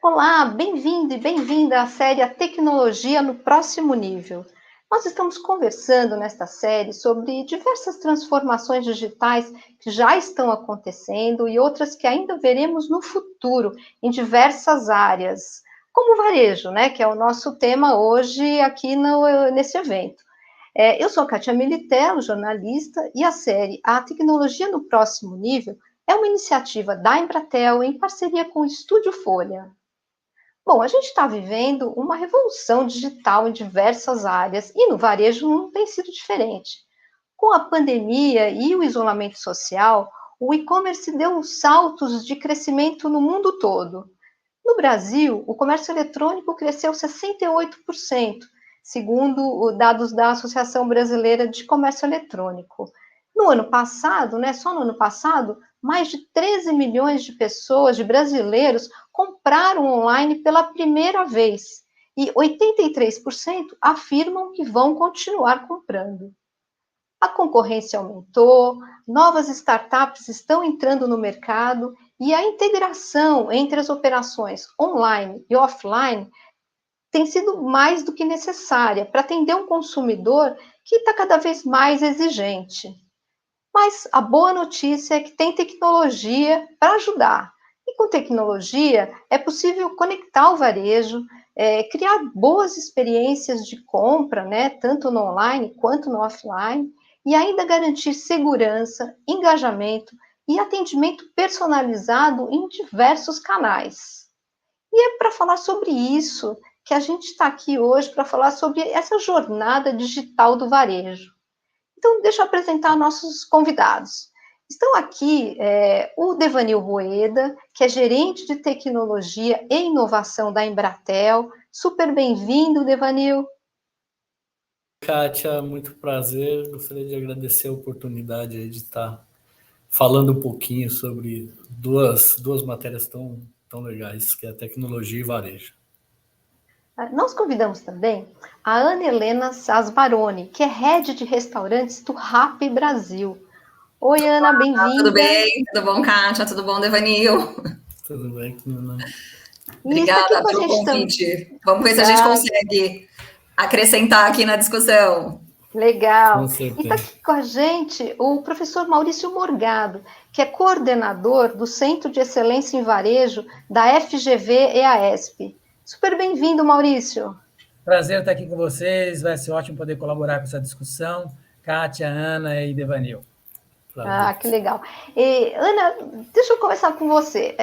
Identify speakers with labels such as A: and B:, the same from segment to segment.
A: Olá, bem-vindo e bem-vinda à série A Tecnologia no Próximo Nível. Nós estamos conversando nesta série sobre diversas transformações digitais que já estão acontecendo e outras que ainda veremos no futuro, em diversas áreas, como o varejo, né, que é o nosso tema hoje aqui nesse evento. Eu sou a Kátia Militello, jornalista, e a série A Tecnologia no Próximo Nível é uma iniciativa da Embratel em parceria com o Estúdio Folha. Bom, a gente está vivendo uma revolução digital em diversas áreas e no varejo não tem sido diferente. Com a pandemia e o isolamento social, o e-commerce deu saltos de crescimento no mundo todo. No Brasil, o comércio eletrônico cresceu 68%, segundo os dados da Associação Brasileira de Comércio Eletrônico. No ano passado, só no ano passado, mais de 13 milhões de pessoas, de brasileiros, compraram online pela primeira vez e 83% afirmam que vão continuar comprando. A concorrência aumentou, novas startups estão entrando no mercado e a integração entre as operações online e offline tem sido mais do que necessária para atender um consumidor que está cada vez mais exigente. Mas a boa notícia é que tem tecnologia para ajudar. E com tecnologia é possível conectar o varejo, criar boas experiências de compra, tanto no online quanto no offline, e ainda garantir segurança, engajamento e atendimento personalizado em diversos canais. E é para falar sobre isso que a gente está aqui hoje, para falar sobre essa jornada digital do varejo. Então, deixa eu apresentar nossos convidados. Estão aqui o Devanil Rueda, que é gerente de tecnologia e inovação da Embratel. Super bem-vindo, Devanil.
B: Kátia, muito prazer. Gostaria de agradecer a oportunidade de estar falando um pouquinho sobre duas matérias tão legais, que é a tecnologia e varejo.
A: Nós convidamos também a Ana Helena Sasbaroni, que é head de restaurantes do Rappi Brasil. Oi, Ana, bem-vinda.
C: Tudo bem? Tudo bom, Kátia? Tudo bom, Devanil?
B: Tudo bem, Ana?
C: Obrigada pelo convite. Vamos ver se a gente consegue acrescentar aqui na discussão.
A: Legal. E está aqui com a gente o professor Maurício Morgado, que é coordenador do Centro de Excelência em Varejo da FGV-EASP. Super bem-vindo, Maurício.
D: Prazer estar aqui com vocês, vai ser ótimo poder colaborar com essa discussão. Kátia, Ana e Devanil.
A: Ah, que legal. E, Ana, deixa eu começar com você.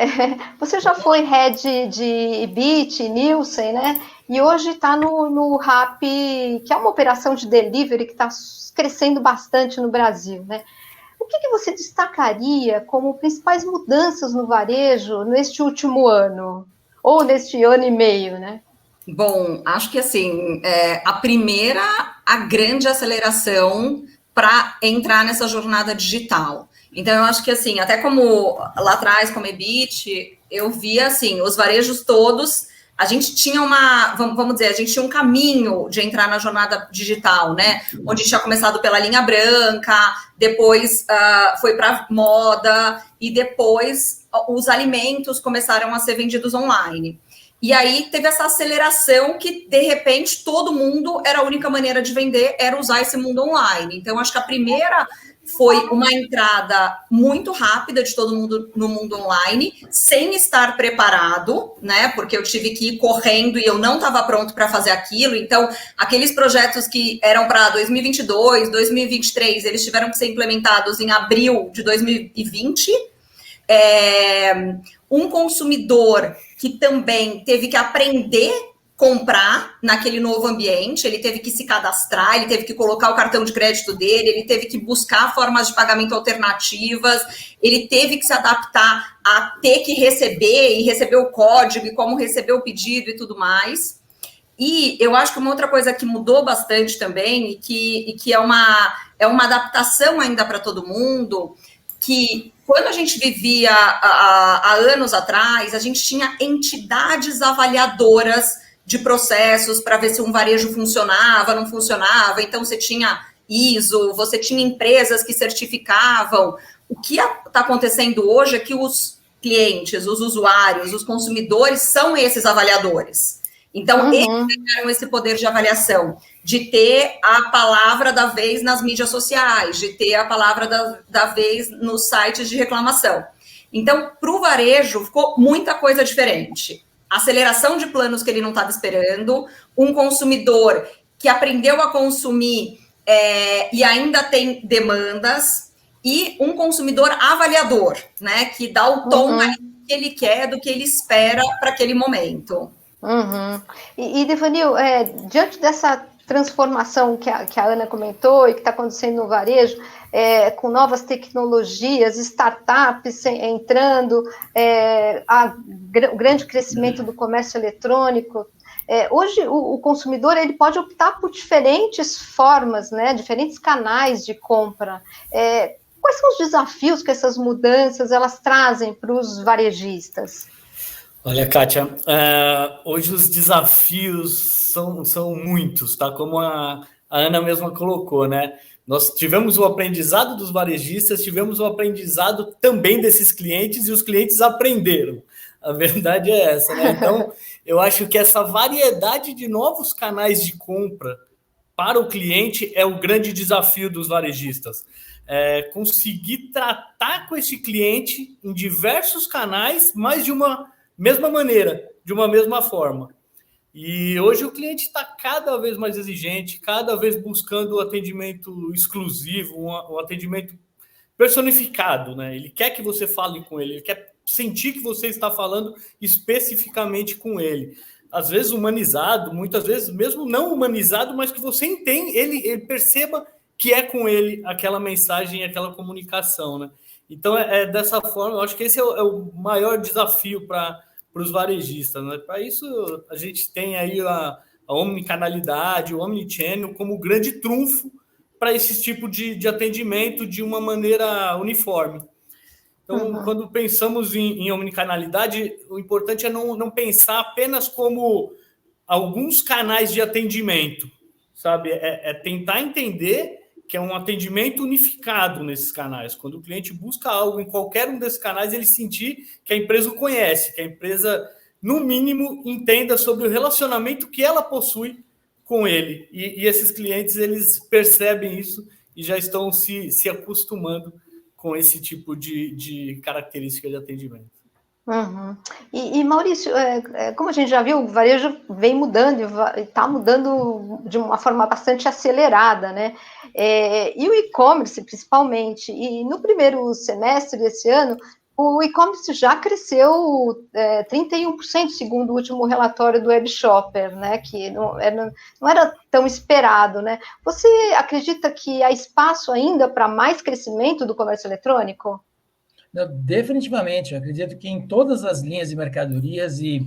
A: Você já foi head de Ibit, Nielsen, né? E hoje está no Rappi, que é uma operação de delivery que está crescendo bastante no Brasil, né? O que você destacaria como principais mudanças no varejo neste último ano? Ou neste ano e meio, né?
C: Bom, acho que assim, a primeira, a grande aceleração para entrar nessa jornada digital. Então, eu acho que assim, até como lá atrás, como Ebit, eu via assim, os varejos todos, a gente tinha vamos dizer, a gente tinha um caminho de entrar na jornada digital, né? Onde tinha começado pela linha branca, depois foi para moda, e depois os alimentos começaram a ser vendidos online. E aí teve essa aceleração que, de repente, todo mundo, era a única maneira de vender, era usar esse mundo online. Então, acho que a primeira foi uma entrada muito rápida de todo mundo no mundo online, sem estar preparado, né? Porque eu tive que ir correndo e eu não estava pronto para fazer aquilo. Então, aqueles projetos que eram para 2022, 2023, eles tiveram que ser implementados em abril de 2020. Um consumidor que também teve que aprender a comprar naquele novo ambiente, ele teve que se cadastrar, ele teve que colocar o cartão de crédito dele, ele teve que buscar formas de pagamento alternativas, ele teve que se adaptar a ter que receber, e receber o código, e como receber o pedido e tudo mais. E eu acho que uma outra coisa que mudou bastante também, e que é uma adaptação ainda para todo mundo, que quando a gente vivia há anos atrás, a gente tinha entidades avaliadoras de processos para ver se um varejo funcionava, não funcionava. Então, você tinha ISO, você tinha empresas que certificavam. O que está acontecendo hoje é que os clientes, os usuários, os consumidores são esses avaliadores. Então, eles ganharam esse poder de avaliação, de ter a palavra da vez nas mídias sociais, de ter a palavra da vez nos sites de reclamação. Então, para o varejo, ficou muita coisa diferente. Aceleração de planos que ele não estava esperando, um consumidor que aprendeu a consumir e ainda tem demandas, e um consumidor avaliador, né, que dá o tom que ele quer, do que ele espera para aquele momento.
A: E Devanil, diante dessa transformação que a Ana comentou e que está acontecendo no varejo, com novas tecnologias, startups entrando, o grande crescimento do comércio eletrônico, hoje o consumidor ele pode optar por diferentes formas, né, diferentes canais de compra. Quais são os desafios que essas mudanças elas trazem para os varejistas?
B: Olha, Kátia, hoje os desafios são muitos, tá? Como a Ana mesma colocou, né? Nós tivemos o aprendizado dos varejistas, tivemos o aprendizado também desses clientes, e os clientes aprenderam. A verdade é essa, né? Então, eu acho que essa variedade de novos canais de compra para o cliente é o grande desafio dos varejistas. Conseguir tratar com esse cliente em diversos canais, mas de uma mesma maneira, de uma mesma forma. E hoje o cliente está cada vez mais exigente, cada vez buscando o atendimento exclusivo, um atendimento personificado, né? Ele quer que você fale com ele quer sentir que você está falando especificamente com ele. Às vezes humanizado, muitas vezes mesmo não humanizado, mas que você entende, ele perceba que é com ele aquela mensagem, aquela comunicação, né? Então, dessa forma, eu acho que esse é o maior desafio para os varejistas, né? Para isso, a gente tem aí a omnicanalidade, o omnichannel como grande trunfo para esse tipo de atendimento de uma maneira uniforme. Então, quando pensamos em omnicanalidade, o importante é não pensar apenas como alguns canais de atendimento, sabe? Tentar entender que é um atendimento unificado nesses canais. Quando o cliente busca algo em qualquer um desses canais, ele sentir que a empresa o conhece, que a empresa, no mínimo, entenda sobre o relacionamento que ela possui com ele. E esses clientes, eles percebem isso e já estão se acostumando com esse tipo de característica de atendimento.
A: E Maurício, como a gente já viu, o varejo vem mudando e está mudando de uma forma bastante acelerada, né? E o e-commerce, principalmente. E no primeiro semestre desse ano, o e-commerce já cresceu 31%, segundo o último relatório do Web Shopper, né? Que não era tão esperado, né? Você acredita que há espaço ainda para mais crescimento do comércio eletrônico?
D: Não, definitivamente, eu acredito que em todas as linhas de mercadorias e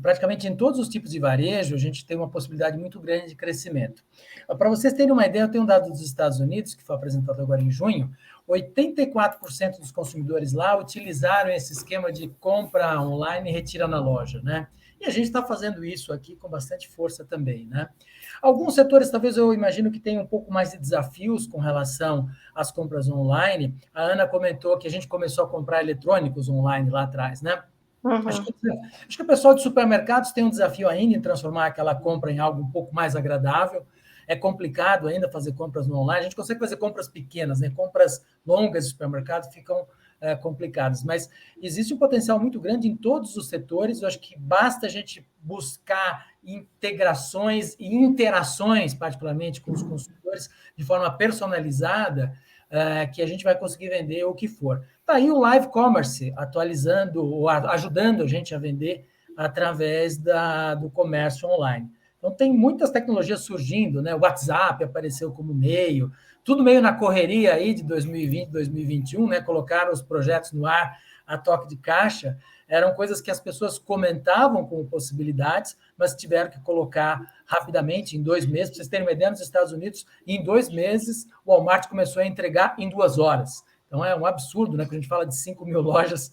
D: praticamente em todos os tipos de varejo, a gente tem uma possibilidade muito grande de crescimento. Para vocês terem uma ideia, eu tenho um dado dos Estados Unidos, que foi apresentado agora em junho, 84% dos consumidores lá utilizaram esse esquema de compra online e retira na loja, né? E a gente está fazendo isso aqui com bastante força também, né? Alguns setores, talvez eu imagino que tenham um pouco mais de desafios com relação às compras online. A Ana comentou que a gente começou a comprar eletrônicos online lá atrás, né? Acho que o pessoal de supermercados tem um desafio ainda em transformar aquela compra em algo um pouco mais agradável. É complicado ainda fazer compras no online. A gente consegue fazer compras pequenas, né? Compras longas de supermercado ficam complicadas, mas existe um potencial muito grande em todos os setores. Eu acho que basta a gente buscar integrações e interações, particularmente com os consumidores, de forma personalizada, que a gente vai conseguir vender o que for. Está aí o live commerce atualizando, ou ajudando a gente a vender através do comércio online. Então, tem muitas tecnologias surgindo, né? O WhatsApp apareceu como meio, tudo meio na correria aí de 2020, 2021, né? Colocaram os projetos no ar a toque de caixa. Eram coisas que as pessoas comentavam como possibilidades, mas tiveram que colocar rapidamente, em 2 meses. Para vocês terem uma ideia, nos Estados Unidos, em 2 meses, o Walmart começou a entregar em 2 horas. Então, é um absurdo, né? Quando a gente fala de 5 mil lojas,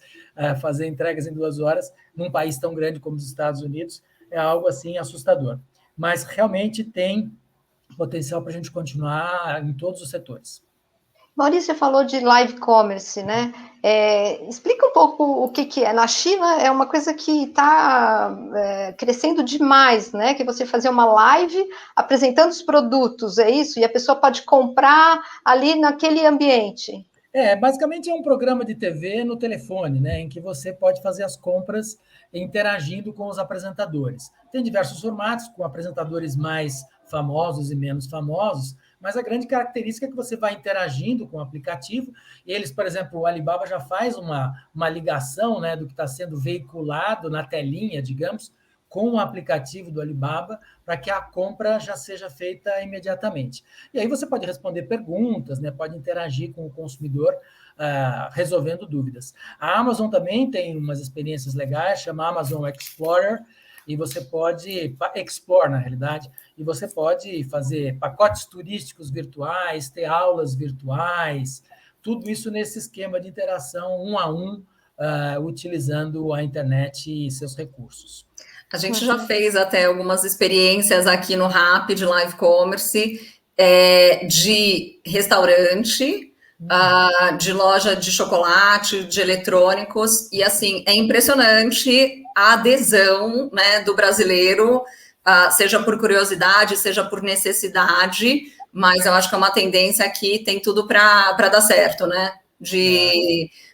D: fazer entregas em 2 horas, num país tão grande como os Estados Unidos, é algo assim assustador. Mas realmente tem potencial para a gente continuar em todos os setores.
A: Maurício falou de live commerce, né? Explica um pouco o que é. Na China é uma coisa que está crescendo demais, né? Que você fazer uma live apresentando os produtos, é isso? E a pessoa pode comprar ali naquele ambiente.
D: Basicamente é um programa de TV no telefone, né, em que você pode fazer as compras interagindo com os apresentadores. Tem diversos formatos, com apresentadores mais famosos e menos famosos, mas a grande característica é que você vai interagindo com o aplicativo. Eles, por exemplo, o Alibaba já faz uma ligação, né, do que está sendo veiculado na telinha, digamos, com o aplicativo do Alibaba, para que a compra já seja feita imediatamente. E aí você pode responder perguntas, né? Pode interagir com o consumidor, resolvendo dúvidas. A Amazon também tem umas experiências legais, chama Amazon Explorer, e você pode, Explore, na realidade, e você pode fazer pacotes turísticos virtuais, ter aulas virtuais, tudo isso nesse esquema de interação um a um, utilizando a internet e seus recursos.
C: A gente já fez até algumas experiências aqui no RAP de live commerce, de restaurante, de loja de chocolate, de eletrônicos, e assim, é impressionante a adesão, né, do brasileiro, seja por curiosidade, seja por necessidade, mas eu acho que é uma tendência que tem tudo para dar certo, né?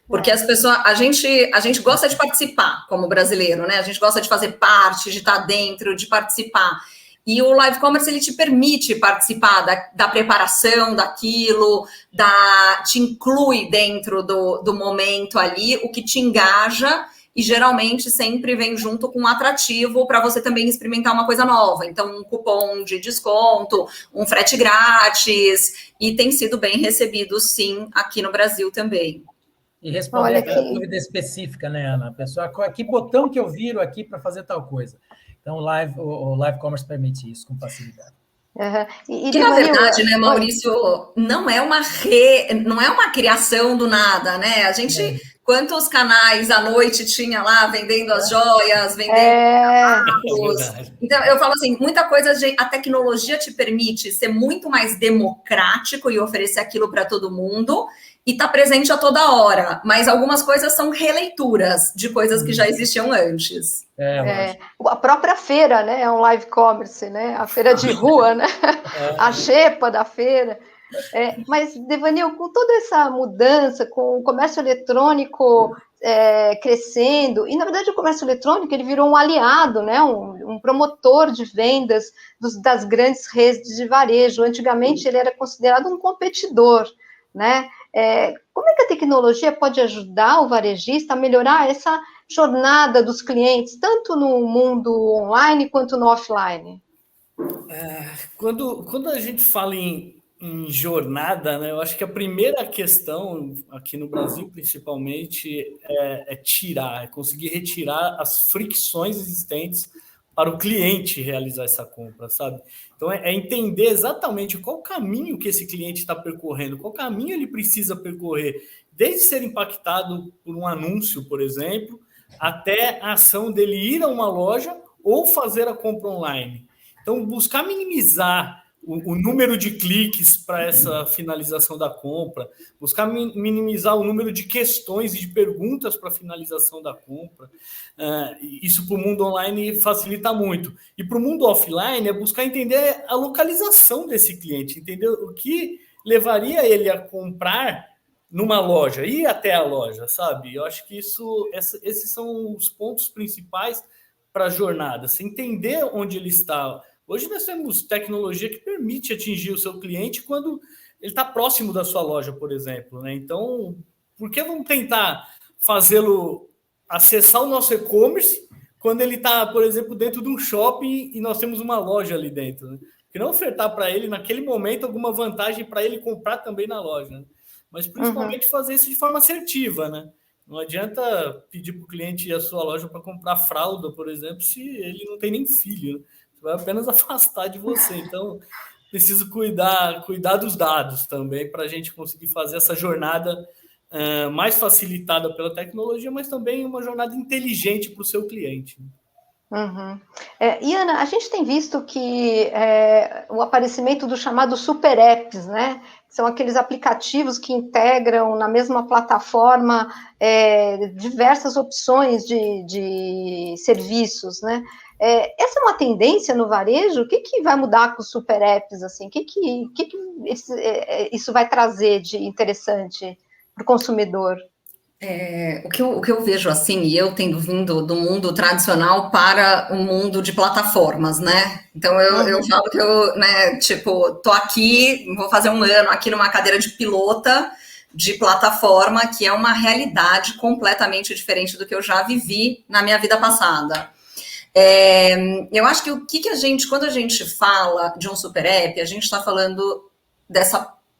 C: Porque as pessoas, a gente gosta de participar como brasileiro, né? A gente gosta de fazer parte, de estar dentro, de participar. E o live commerce, ele te permite participar da preparação daquilo, te inclui dentro do momento ali, o que te engaja, e geralmente sempre vem junto com um atrativo para você também experimentar uma coisa nova. Então, um cupom de desconto, um frete grátis, e tem sido bem recebido, sim, aqui no Brasil também.
D: E responder a dúvida específica, né, Ana? A pessoa, que botão que eu viro aqui para fazer tal coisa? Então, o live commerce permite isso com facilidade.
C: Que, na verdade, né, Maurício, não é uma criação do nada, né? A gente, quantos canais à noite tinha lá vendendo as joias, vendendo os... Então, eu falo assim, muita coisa, a tecnologia te permite ser muito mais democrático e oferecer aquilo para todo mundo, e está presente a toda hora, mas algumas coisas são releituras de coisas que já existiam antes.
A: A própria feira, né, é um live commerce, né, a feira de rua, né, a xepa da feira. Mas, Devanil, com toda essa mudança, com o comércio eletrônico crescendo, e na verdade o comércio eletrônico ele virou um aliado, né, um promotor de vendas das grandes redes de varejo. Antigamente ele era considerado um competidor, né? Como é que a tecnologia pode ajudar o varejista a melhorar essa jornada dos clientes, tanto no mundo online quanto no offline?
B: Quando a gente fala em jornada, né, eu acho que a primeira questão, aqui no Brasil principalmente, é conseguir retirar as fricções existentes para o cliente realizar essa compra, sabe? Então, é entender exatamente qual caminho que esse cliente está percorrendo, qual caminho ele precisa percorrer, desde ser impactado por um anúncio, por exemplo, até a ação dele ir a uma loja ou fazer a compra online. Então, buscar minimizar o número de cliques para essa finalização da compra, buscar minimizar o número de questões e de perguntas para a finalização da compra. Isso para o mundo online facilita muito. E para o mundo offline é buscar entender a localização desse cliente, entender o que levaria ele a comprar numa loja, ir até a loja, sabe? Eu acho que esses são os pontos principais para a jornada, se entender onde ele está. Hoje nós temos tecnologia que permite atingir o seu cliente quando ele está próximo da sua loja, por exemplo, né? Então, por que vamos tentar fazê-lo acessar o nosso e-commerce quando ele está, por exemplo, dentro de um shopping e nós temos uma loja ali dentro, né? Porque não ofertar para ele, naquele momento, alguma vantagem para ele comprar também na loja, né? Mas principalmente fazer isso de forma assertiva, né? Não adianta pedir para o cliente ir à sua loja para comprar fralda, por exemplo, se ele não tem nem filho, né? Vai apenas afastar de você. Então, preciso cuidar dos dados também para a gente conseguir fazer essa jornada mais facilitada pela tecnologia, mas também uma jornada inteligente para o seu cliente.
A: Uhum. E, Ana, a gente tem visto que o aparecimento dos chamados super apps, né? São aqueles aplicativos que integram na mesma plataforma diversas opções de serviços, né? Essa é uma tendência no varejo? O que vai mudar com os super apps? Assim? O que isso vai trazer de interessante para o consumidor?
C: O que eu vejo assim, e eu tendo vindo do mundo tradicional para o mundo de plataformas, né? Então eu falo que eu, né, tipo, tô aqui, vou fazer um ano aqui numa cadeira de pilota de plataforma, que é uma realidade completamente diferente do que eu já vivi na minha vida passada. Eu acho que quando a gente fala de um super app, a gente está falando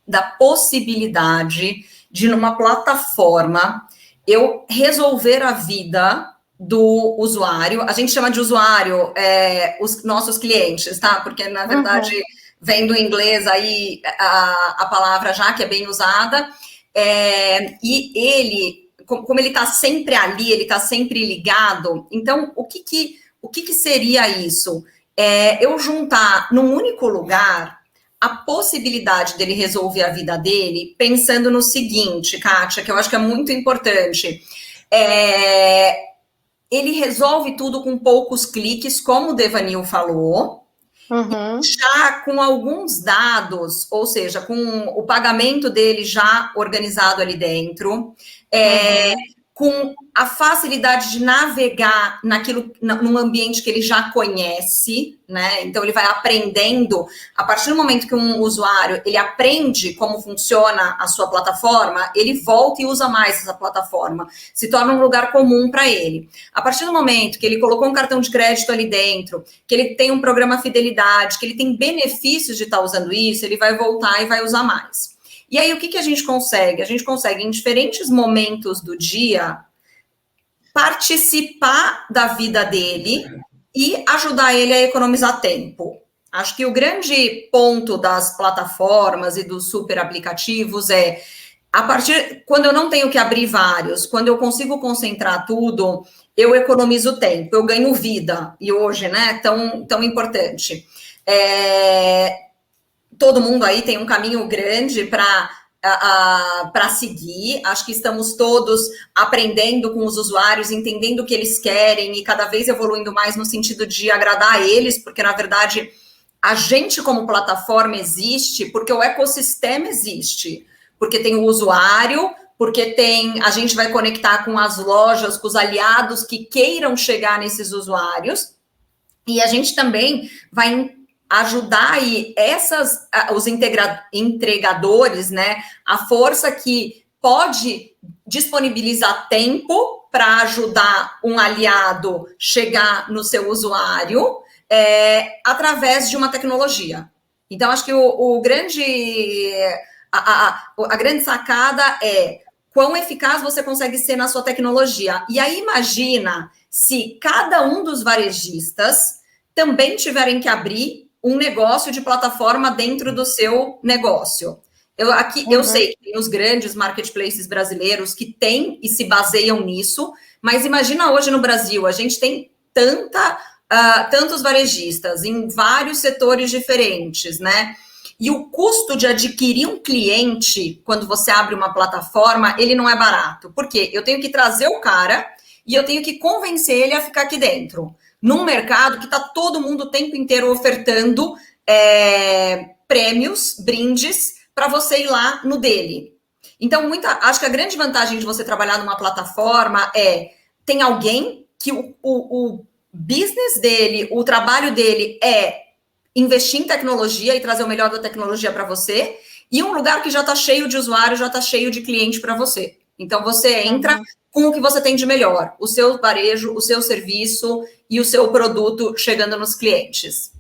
C: da possibilidade de, numa plataforma, eu resolver a vida do usuário. A gente chama de usuário os nossos clientes, tá? Porque, na verdade, vem do inglês aí a palavra já, que é bem usada, e ele, como ele está sempre ali, ele está sempre ligado, então, o que seria isso? Eu juntar num único lugar a possibilidade dele resolver a vida dele, pensando no seguinte, Kátia, que eu acho que é muito importante. Ele resolve tudo com poucos cliques, como o Devanil falou, já com alguns dados, ou seja, com o pagamento dele já organizado ali dentro, com a facilidade de navegar num ambiente que ele já conhece, né? Então ele vai aprendendo. A partir do momento que um usuário ele aprende como funciona a sua plataforma, ele volta e usa mais essa plataforma, se torna um lugar comum para ele. A partir do momento que ele colocou um cartão de crédito ali dentro, que ele tem um programa fidelidade, que ele tem benefícios de estar usando isso, ele vai voltar e vai usar mais. E aí, o que a gente consegue? A gente consegue, em diferentes momentos do dia, participar da vida dele e ajudar ele a economizar tempo. Acho que o grande ponto das plataformas e dos super aplicativos quando eu não tenho que abrir vários, quando eu consigo concentrar tudo, eu economizo tempo, eu ganho vida. E hoje, né, tão importante. Todo mundo aí tem um caminho grande para seguir. Acho que estamos todos aprendendo com os usuários, entendendo o que eles querem e cada vez evoluindo mais no sentido de agradar a eles, porque, na verdade, a gente como plataforma existe porque o ecossistema existe, porque tem o usuário, porque a gente vai conectar com as lojas, com os aliados que queiram chegar nesses usuários, e a gente também vai ajudar aí os entregadores, né, a força que pode disponibilizar tempo para ajudar um aliado chegar no seu usuário através de uma tecnologia. Então, acho que a grande sacada é quão eficaz você consegue ser na sua tecnologia. E aí, imagina se cada um dos varejistas também tiverem que abrir um negócio de plataforma dentro do seu negócio. Eu sei que tem os grandes marketplaces brasileiros que têm e se baseiam nisso, mas imagina hoje no Brasil, a gente tem tantos varejistas em vários setores diferentes, né? E o custo de adquirir um cliente, quando você abre uma plataforma, ele não é barato. Por quê? Eu tenho que trazer o cara e eu tenho que convencer ele a ficar aqui dentro. Num mercado que está todo mundo o tempo inteiro ofertando prêmios, brindes, para você ir lá no dele. Então, acho que a grande vantagem de você trabalhar numa plataforma tem alguém que o business dele, o trabalho dele investir em tecnologia e trazer o melhor da tecnologia para você, e um lugar que já está cheio de usuário, já está cheio de cliente para você. Então, você entra com o que você tem de melhor, o seu varejo, o seu serviço e o seu produto chegando nos clientes.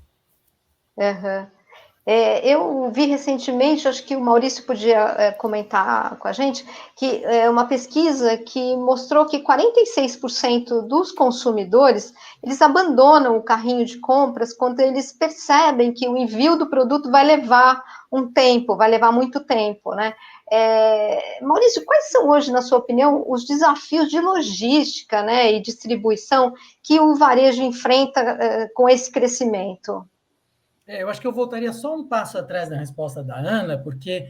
A: Eu vi recentemente, acho que o Maurício podia comentar com a gente, que uma pesquisa que mostrou que 46% dos consumidores, eles abandonam o carrinho de compras quando eles percebem que o envio do produto vai levar um tempo, vai levar muito tempo, né? Maurício, quais são hoje, na sua opinião, os desafios de logística, né, e distribuição que o varejo enfrenta com esse crescimento?
D: Eu acho que eu voltaria só um passo atrás na resposta da Ana, porque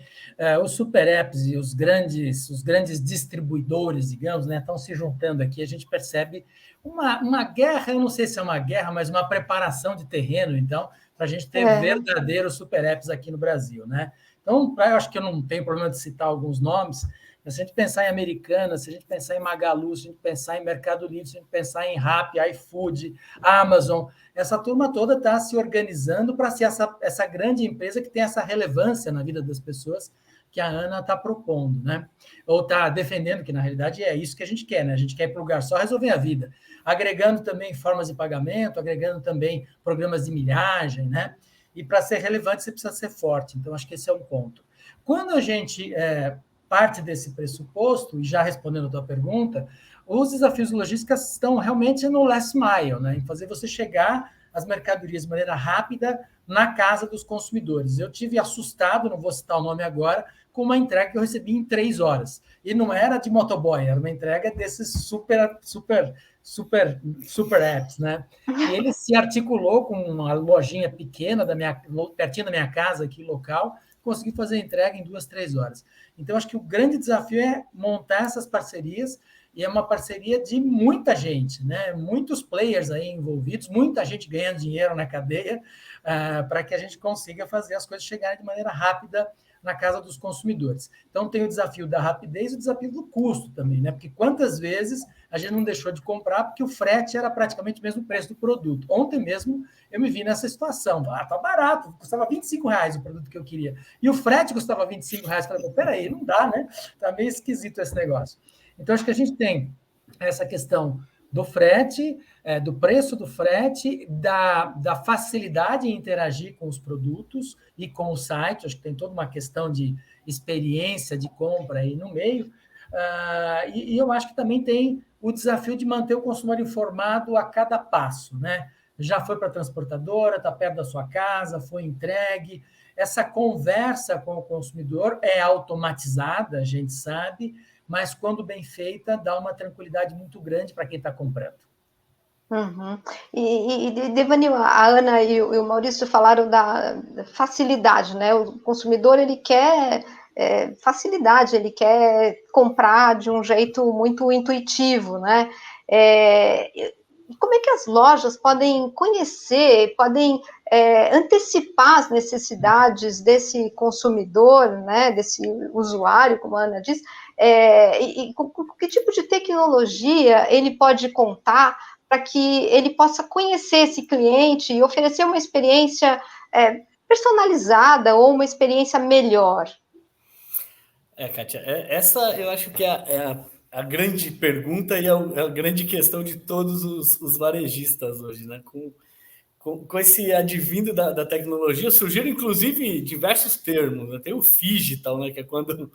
D: os super apps e os grandes distribuidores, digamos, né, estão se juntando aqui. A gente percebe uma guerra, eu não sei se é uma guerra, mas uma preparação de terreno, então, para a gente ter verdadeiros super apps aqui no Brasil, né? Então, eu acho que eu não tenho problema de citar alguns nomes. Se a gente pensar em Americanas, se a gente pensar em Magalu, se a gente pensar em Mercado Livre, se a gente pensar em Rappi, iFood, Amazon, essa turma toda está se organizando para ser essa grande empresa que tem essa relevância na vida das pessoas que a Ana está propondo, né? Ou está defendendo, que na realidade é isso que a gente quer, né? A gente quer ir para o lugar só resolver a vida, agregando também formas de pagamento, agregando também programas de milhagem, né? E para ser relevante, você precisa ser forte. Então, acho que esse é um ponto. Quando a gente parte desse pressuposto, e já respondendo a tua pergunta, os desafios de logística estão realmente no last mile, né? Em fazer você chegar as mercadorias de maneira rápida na casa dos consumidores. Eu tive assustado, não vou citar o nome agora, com uma entrega que eu recebi em 3 horas. E não era de motoboy, era uma entrega desses super apps, né? E ele se articulou com uma lojinha pequena pertinho da minha casa aqui, local, consegui fazer a entrega em 2, 3 horas. Então, acho que o grande desafio é montar essas parcerias, e é uma parceria de muita gente, né? Muitos players aí envolvidos, muita gente ganhando dinheiro na cadeia, para que a gente consiga fazer as coisas chegarem de maneira rápida na casa dos consumidores. Então, tem o desafio da rapidez e o desafio do custo também, né? Porque quantas vezes a gente não deixou de comprar porque o frete era praticamente o mesmo preço do produto. Ontem mesmo eu me vi nessa situação. Tá barato, custava R$ 25 o produto que eu queria. E o frete custava R$ 25. Falei, peraí, não dá, né? Tá meio esquisito esse negócio. Então, acho que a gente tem essa questão do frete, do preço do frete, da facilidade em interagir com os produtos e com o site. Acho que tem toda uma questão de experiência de compra aí no meio. E eu acho que também tem o desafio de manter o consumidor informado a cada passo, né? Já foi para a transportadora, está perto da sua casa, foi entregue. Essa conversa com o consumidor é automatizada, a gente sabe, mas quando bem feita, dá uma tranquilidade muito grande para quem está comprando.
A: Uhum. Devanil, a Ana e o Maurício falaram da facilidade, né? O consumidor, ele quer facilidade, ele quer comprar de um jeito muito intuitivo, né? Como é que as lojas podem conhecer, podem antecipar as necessidades desse consumidor, né? Desse usuário, como a Ana diz, com que tipo de tecnologia ele pode contar para que ele possa conhecer esse cliente e oferecer uma experiência personalizada ou uma experiência melhor?
B: Kátia, essa eu acho que é a grande pergunta e a grande questão de todos os varejistas hoje, né? Com esse advindo da tecnologia, surgiram inclusive diversos termos, né? Tem o phygital, né? Que é quando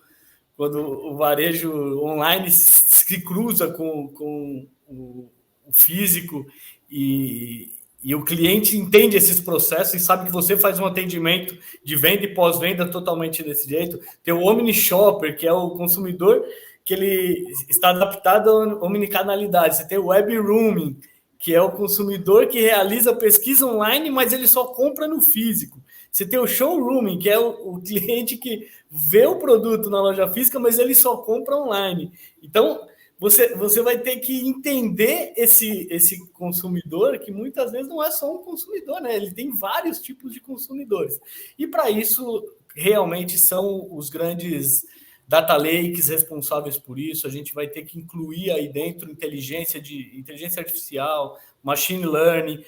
B: o varejo online se cruza com o físico e o cliente entende esses processos e sabe que você faz um atendimento de venda e pós-venda totalmente desse jeito. Tem o Omni Shopper, que é o consumidor que ele está adaptado à omnicanalidade. Você tem o Web Rooming, que é o consumidor que realiza pesquisa online, mas ele só compra no físico. Você tem o showrooming, que é o cliente que vê o produto na loja física, mas ele só compra online. Então, você vai ter que entender esse consumidor, que muitas vezes não é só um consumidor, né? Ele tem vários tipos de consumidores. E para isso, realmente são os grandes data lakes responsáveis por isso. A gente vai ter que incluir aí dentro inteligência artificial, machine learning,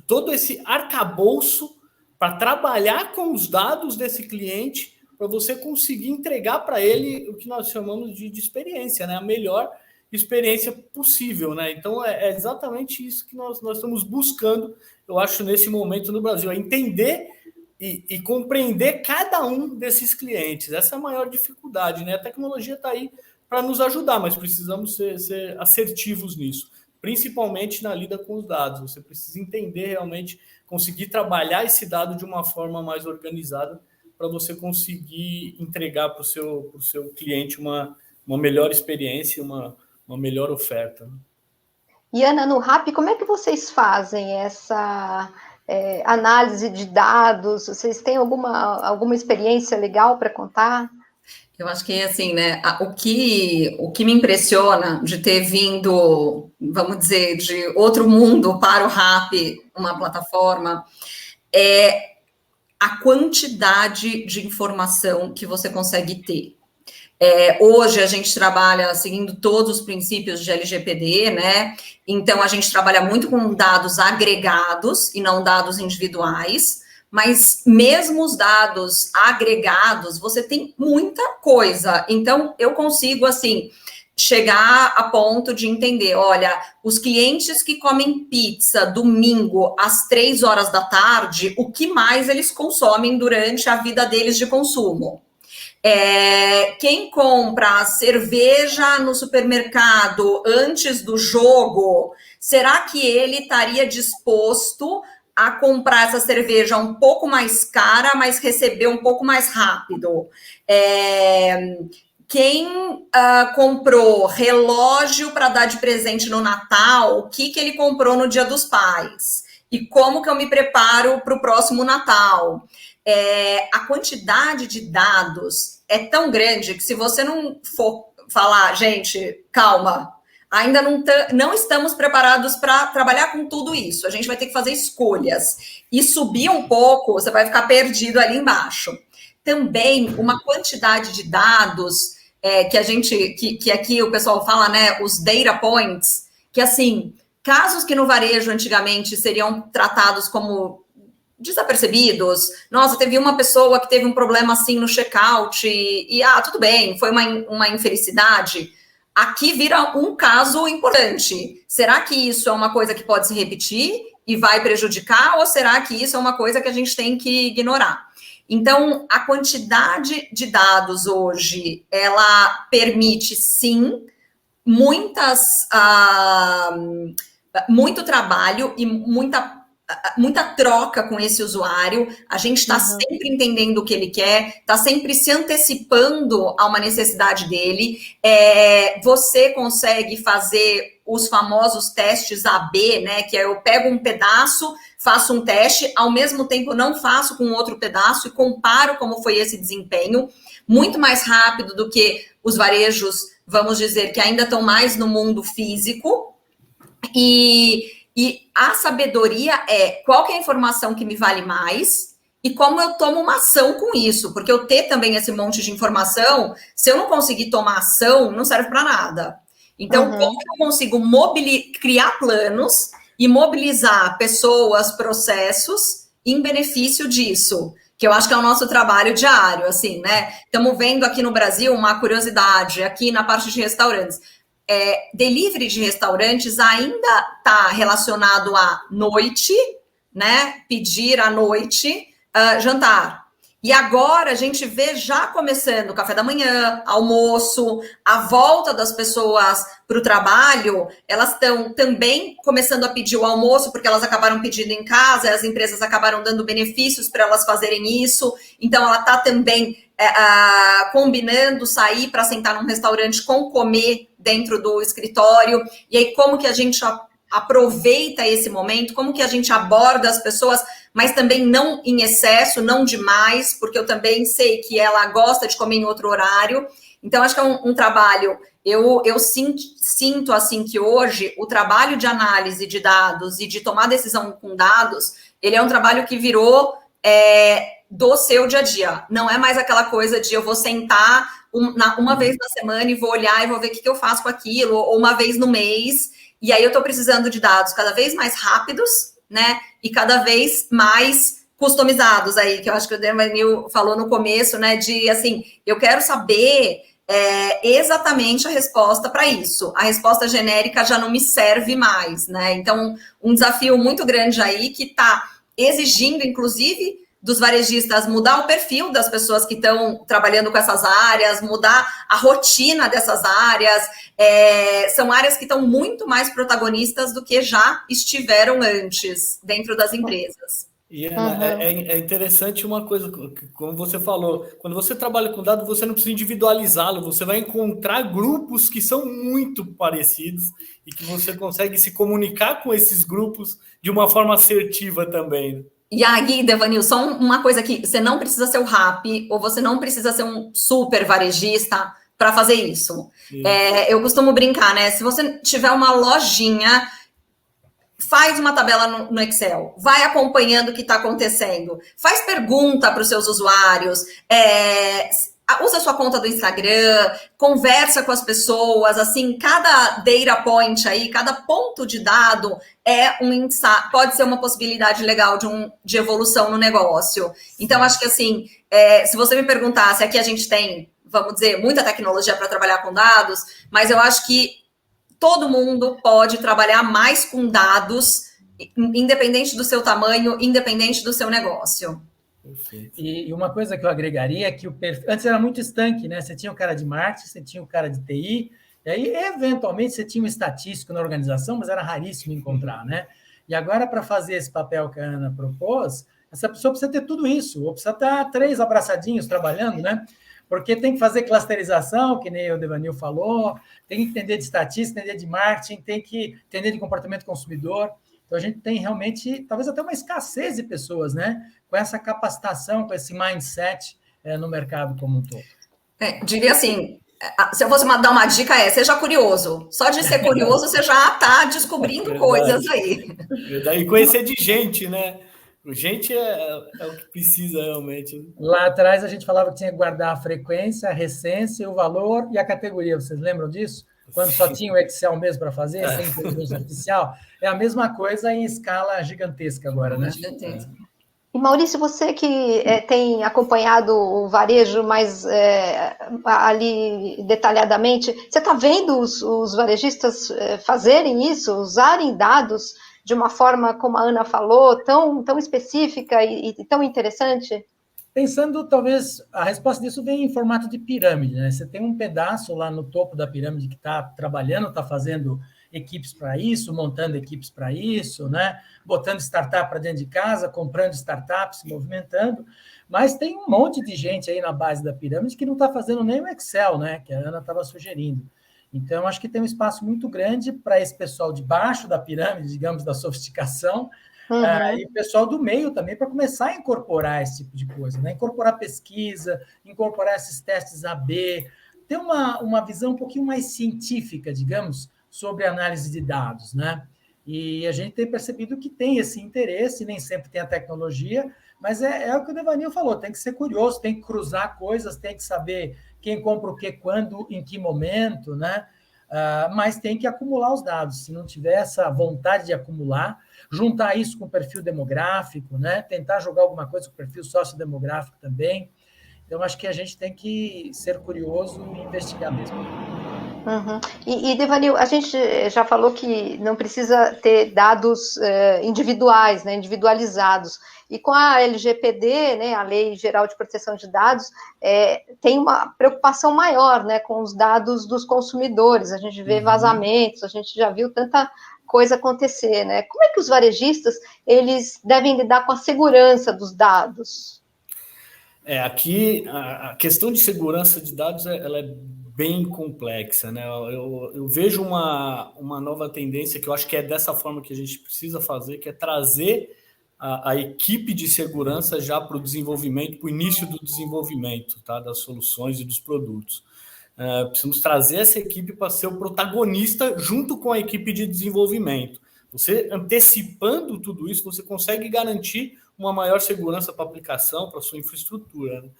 B: todo esse arcabouço para trabalhar com os dados desse cliente, para você conseguir entregar para ele o que nós chamamos de experiência, né? A melhor experiência possível, né? Então, é exatamente isso que nós estamos buscando, eu acho, nesse momento no Brasil, é entender e compreender cada um desses clientes. Essa é a maior dificuldade, né? A tecnologia está aí para nos ajudar, mas precisamos ser assertivos nisso, principalmente na lida com os dados. Você precisa entender realmente, conseguir trabalhar esse dado de uma forma mais organizada para você conseguir entregar para o seu cliente uma melhor experiência, uma melhor oferta.
A: E, Ana, no RAP, como é que vocês fazem essa análise de dados? Vocês têm alguma experiência legal para contar?
C: Eu acho que, assim, né, o que me impressiona de ter vindo, vamos dizer, de outro mundo para o RAP, uma plataforma, é a quantidade de informação que você consegue ter. Hoje a gente trabalha seguindo todos os princípios de LGPD, né? Então a gente trabalha muito com dados agregados e não dados individuais, mas mesmo os dados agregados, você tem muita coisa. Então eu consigo, assim, chegar a ponto de entender, olha, os clientes que comem pizza domingo às 3 horas da tarde, o que mais eles consomem durante a vida deles de consumo? Quem compra cerveja no supermercado antes do jogo, será que ele estaria disposto a comprar essa cerveja um pouco mais cara, mas receber um pouco mais rápido? Quem comprou relógio para dar de presente no Natal, o que ele comprou no Dia dos Pais? E como que eu me preparo para o próximo Natal? A quantidade de dados é tão grande que se você não for falar, gente, calma, ainda não estamos preparados para trabalhar com tudo isso. A gente vai ter que fazer escolhas. E subir um pouco, você vai ficar perdido ali embaixo. Também uma quantidade de dados que aqui o pessoal fala, né, os data points, que assim, casos que no varejo antigamente seriam tratados como desapercebidos. Nossa, teve uma pessoa que teve um problema assim no checkout e tudo bem, foi uma infelicidade. Aqui vira um caso importante. Será que isso é uma coisa que pode se repetir e vai prejudicar, ou será que isso é uma coisa que a gente tem que ignorar? Então, a quantidade de dados hoje, ela permite, sim, muito trabalho e muita troca com esse usuário. A gente está sempre entendendo o que ele quer, está sempre se antecipando a uma necessidade dele. Você consegue fazer os famosos testes AB, né? Que eu pego um pedaço, faço um teste, ao mesmo tempo não faço com outro pedaço e comparo como foi esse desempenho, muito mais rápido do que os varejos, vamos dizer, que ainda estão mais no mundo físico. E a sabedoria qual que é a informação que me vale mais e como eu tomo uma ação com isso, porque eu ter também esse monte de informação, se eu não conseguir tomar ação, não serve para nada. Então, como eu consigo criar planos e mobilizar pessoas, processos em benefício disso, que eu acho que é o nosso trabalho diário, assim, né? Estamos vendo aqui no Brasil uma curiosidade, aqui na parte de restaurantes. Delivery de restaurantes ainda está relacionado à noite, né? Pedir à noite, jantar. E agora a gente vê já começando o café da manhã, almoço, a volta das pessoas para o trabalho, elas estão também começando a pedir o almoço, porque elas acabaram pedindo em casa, as empresas acabaram dando benefícios para elas fazerem isso, então ela está também combinando sair para sentar num restaurante com comer dentro do escritório, e aí como que a gente aproveita esse momento, como que a gente aborda as pessoas, mas também não em excesso, não demais, porque eu também sei que ela gosta de comer em outro horário. Então, acho que é um trabalho, eu sinto assim que hoje o trabalho de análise de dados e de tomar decisão com dados, ele é um trabalho que virou do seu dia a dia. Não é mais aquela coisa de eu vou sentar uma vez na semana e vou olhar e vou ver o que eu faço com aquilo, ou uma vez no mês. E aí eu estou precisando de dados cada vez mais rápidos, né? E cada vez mais customizados aí, que eu acho que o Daniel falou no começo, né? De assim, eu quero saber exatamente a resposta para isso. A resposta genérica já não me serve mais, né? Então, um desafio muito grande aí que está exigindo, inclusive, dos varejistas mudar o perfil das pessoas que estão trabalhando com essas áreas, mudar a rotina dessas áreas. São áreas que estão muito mais protagonistas do que já estiveram antes dentro das empresas.
B: E, Ana, é interessante uma coisa, como você falou, quando você trabalha com dados, você não precisa individualizá-lo, você vai encontrar grupos que são muito parecidos e que você consegue se comunicar com esses grupos de uma forma assertiva também.
C: E aí, Devanil, só uma coisa aqui, você não precisa ser o RAP, ou você não precisa ser um super varejista para fazer isso. Eu costumo brincar, né? Se você tiver uma lojinha, faz uma tabela no Excel, vai acompanhando o que está acontecendo, faz pergunta para os seus usuários, usa sua conta do Instagram, conversa com as pessoas, assim, cada data point aí, cada ponto de dado pode ser uma possibilidade legal de evolução no negócio. Então, acho que assim, se você me perguntasse, aqui a gente tem, vamos dizer, muita tecnologia para trabalhar com dados, mas eu acho que todo mundo pode trabalhar mais com dados, independente do seu tamanho, independente do seu negócio.
D: E uma coisa que eu agregaria é que antes era muito estanque, né? Você tinha o cara de marketing, você tinha o cara de TI, e aí, eventualmente, você tinha um estatístico na organização, mas era raríssimo encontrar, né? E agora, para fazer esse papel que a Ana propôs, essa pessoa precisa ter tudo isso, ou precisa estar 3 abraçadinhos trabalhando, né? Porque tem que fazer clusterização, que nem o Devanil falou, tem que entender de estatística, entender de marketing, tem que entender de comportamento do consumidor. Então, a gente tem realmente, talvez até uma escassez de pessoas, né? Com essa capacitação, com esse mindset no mercado como um todo.
C: Diria assim, se eu fosse dar uma dica, seja curioso. Só de ser curioso, você já está descobrindo coisas aí.
B: Verdade. E conhecer de gente, né? Gente é o que precisa realmente.
D: Lá atrás a gente falava que tinha que guardar a frequência, a recência, o valor e a categoria. Vocês lembram disso? Quando só tinha o Excel mesmo para fazer, sem inteligência artificial? É a mesma coisa em escala gigantesca agora, né?
C: Gigantesca.
A: E Maurício, você que tem acompanhado o varejo mais ali detalhadamente, você está vendo os varejistas fazerem isso, usarem dados de uma forma, como a Ana falou, tão específica e tão interessante?
D: Pensando, talvez, a resposta disso vem em formato de pirâmide, né? Você tem um pedaço lá no topo da pirâmide que está trabalhando, está fazendo equipes para isso, montando equipes para isso, né? Botando startup para dentro de casa, comprando startups, se movimentando, mas tem um monte de gente aí na base da pirâmide que não está fazendo nem o Excel, né? Que a Ana estava sugerindo. Então, acho que tem um espaço muito grande para esse pessoal de baixo da pirâmide, digamos, da sofisticação, e o pessoal do meio também, para começar a incorporar esse tipo de coisa, né? Incorporar pesquisa, incorporar esses testes AB, ter uma visão um pouquinho mais científica, digamos, sobre análise de dados, né? E a gente tem percebido que tem esse interesse, nem sempre tem a tecnologia, mas é o que o Devanil falou, tem que ser curioso, tem que cruzar coisas, tem que saber quem compra o que, quando, em que momento, né? Mas tem que acumular os dados. Se não tiver essa vontade de acumular, juntar isso com o perfil demográfico, né? Tentar jogar alguma coisa com o perfil sociodemográfico também. Então, acho que a gente tem que ser curioso e investigar mesmo.
A: E Devanil, a gente já falou que não precisa ter dados individuais, né, individualizados. E com a LGPD, né, a Lei Geral de Proteção de Dados, tem uma preocupação maior, né, com os dados dos consumidores. A gente vê vazamentos, a gente já viu tanta coisa acontecer, né? Como é que os varejistas eles devem lidar com a segurança dos dados?
B: Aqui a questão de segurança de dados ela é bem complexa, né? Eu vejo uma nova tendência que eu acho que é dessa forma que a gente precisa fazer, que é trazer a equipe de segurança já para o desenvolvimento, para o início do desenvolvimento, tá? Das soluções e dos produtos. Precisamos trazer essa equipe para ser o protagonista junto com a equipe de desenvolvimento. Você antecipando tudo isso, você consegue garantir uma maior segurança para a aplicação, para a sua infraestrutura, né?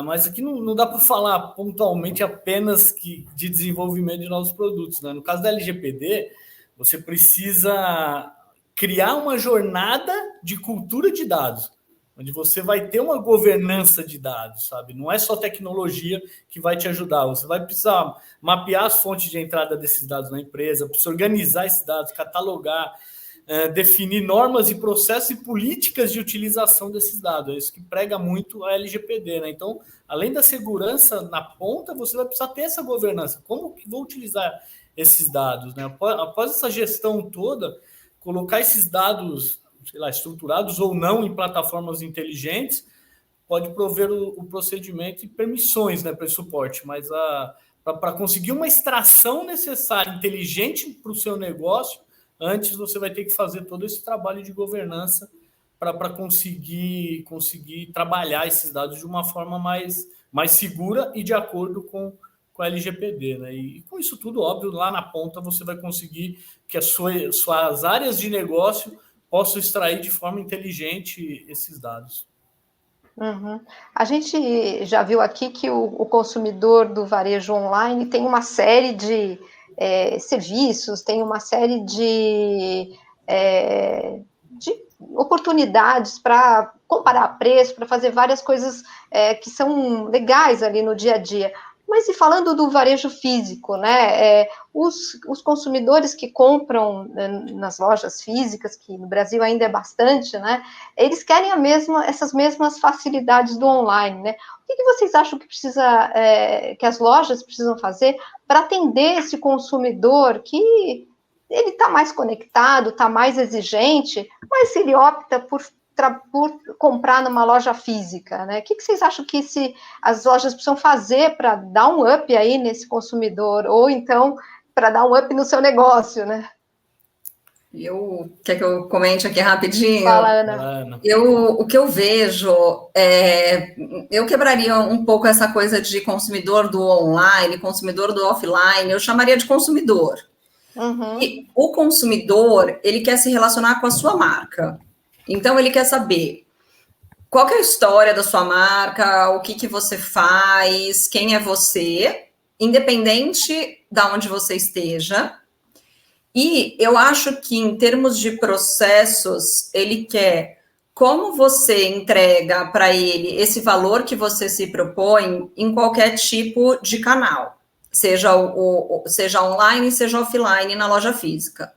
B: Mas aqui não dá para falar pontualmente apenas de desenvolvimento de novos produtos, né? No caso da LGPD, você precisa criar uma jornada de cultura de dados, onde você vai ter uma governança de dados, sabe? Não é só tecnologia que vai te ajudar, você vai precisar mapear as fontes de entrada desses dados na empresa, precisa organizar esses dados, catalogar, definir normas e processos e políticas de utilização desses dados. É isso que prega muito a LGPD, né? Então, além da segurança na ponta, você vai precisar ter essa governança. Como que vou utilizar esses dados, né? Após essa gestão toda, colocar esses dados, sei lá, estruturados ou não em plataformas inteligentes, pode prover o procedimento e permissões, né, para esse suporte, mas para conseguir uma extração necessária, inteligente para o seu negócio, antes você vai ter que fazer todo esse trabalho de governança para conseguir trabalhar esses dados de uma forma mais segura e de acordo com a LGPD, né? E com isso tudo, óbvio, lá na ponta você vai conseguir que as suas áreas de negócio possam extrair de forma inteligente esses dados.
A: Uhum. A gente já viu aqui que o consumidor do varejo online tem uma série de serviços, tem uma série de oportunidades para comparar preço, para fazer várias coisas que são legais ali no dia a dia. Mas e falando do varejo físico, né? Os consumidores que compram nas lojas físicas, que no Brasil ainda é bastante, né? Eles querem essas mesmas facilidades do online, né? O que vocês acham que que as lojas precisam fazer para atender esse consumidor que ele está mais conectado, está mais exigente, mas ele opta por comprar numa loja física, né? O que vocês acham que as lojas precisam fazer para dar um up aí nesse consumidor, ou então para dar um up no seu negócio, né?
C: Quer que eu comente aqui rapidinho?
A: Fala, Ana.
C: O que eu vejo eu quebraria um pouco essa coisa de consumidor do online, consumidor do offline, eu chamaria de consumidor.
A: Uhum.
C: E o consumidor, ele quer se relacionar com a sua marca. Então, ele quer saber qual que é a história da sua marca, o que você faz, quem é você, independente de onde você esteja. E eu acho que, em termos de processos, ele quer como você entrega para ele esse valor que você se propõe em qualquer tipo de canal, seja online, seja offline, na loja física.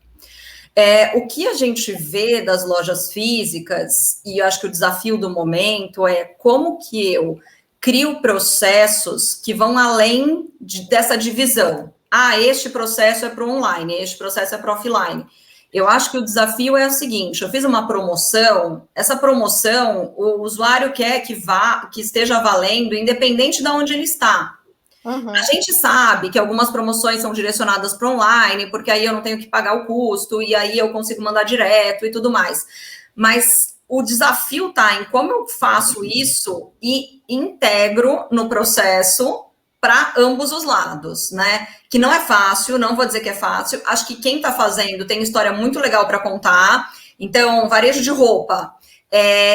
C: O que a gente vê das lojas físicas, e eu acho que o desafio do momento é como que eu crio processos que vão além dessa divisão. Este processo é para o online, este processo é para o offline. Eu acho que o desafio é o seguinte, eu fiz uma promoção, essa promoção, o usuário quer que esteja valendo, independente de onde ele está. Uhum. A gente sabe que algumas promoções são direcionadas para online, porque aí eu não tenho que pagar o custo, e aí eu consigo mandar direto e tudo mais. Mas o desafio está em como eu faço isso e integro no processo para ambos os lados, né? Que não é fácil, não vou dizer que é fácil. Acho que quem está fazendo tem história muito legal para contar. Então, varejo de roupa,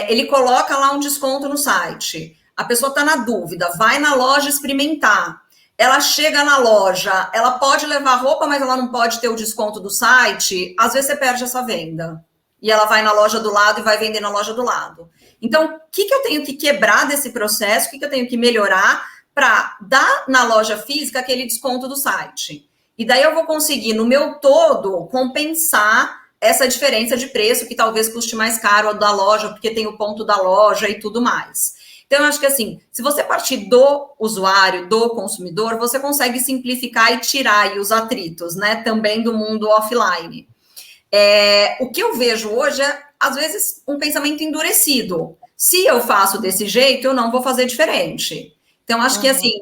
C: ele coloca lá um desconto no site. A pessoa está na dúvida, vai na loja experimentar. Ela chega na loja, ela pode levar roupa, mas ela não pode ter o desconto do site. Às vezes você perde essa venda. E ela vai na loja do lado e vai vender na loja do lado. Então, o que eu tenho que quebrar desse processo? O que eu tenho que melhorar para dar na loja física aquele desconto do site? E daí eu vou conseguir, no meu todo, compensar essa diferença de preço, que talvez custe mais caro a da loja, porque tem o ponto da loja e tudo mais. Então, eu acho que assim, se você partir do usuário, do consumidor, você consegue simplificar e tirar aí os atritos, né? Também do mundo offline. O que eu vejo hoje é, às vezes, um pensamento endurecido. Se eu faço desse jeito, eu não vou fazer diferente. Então, acho que assim,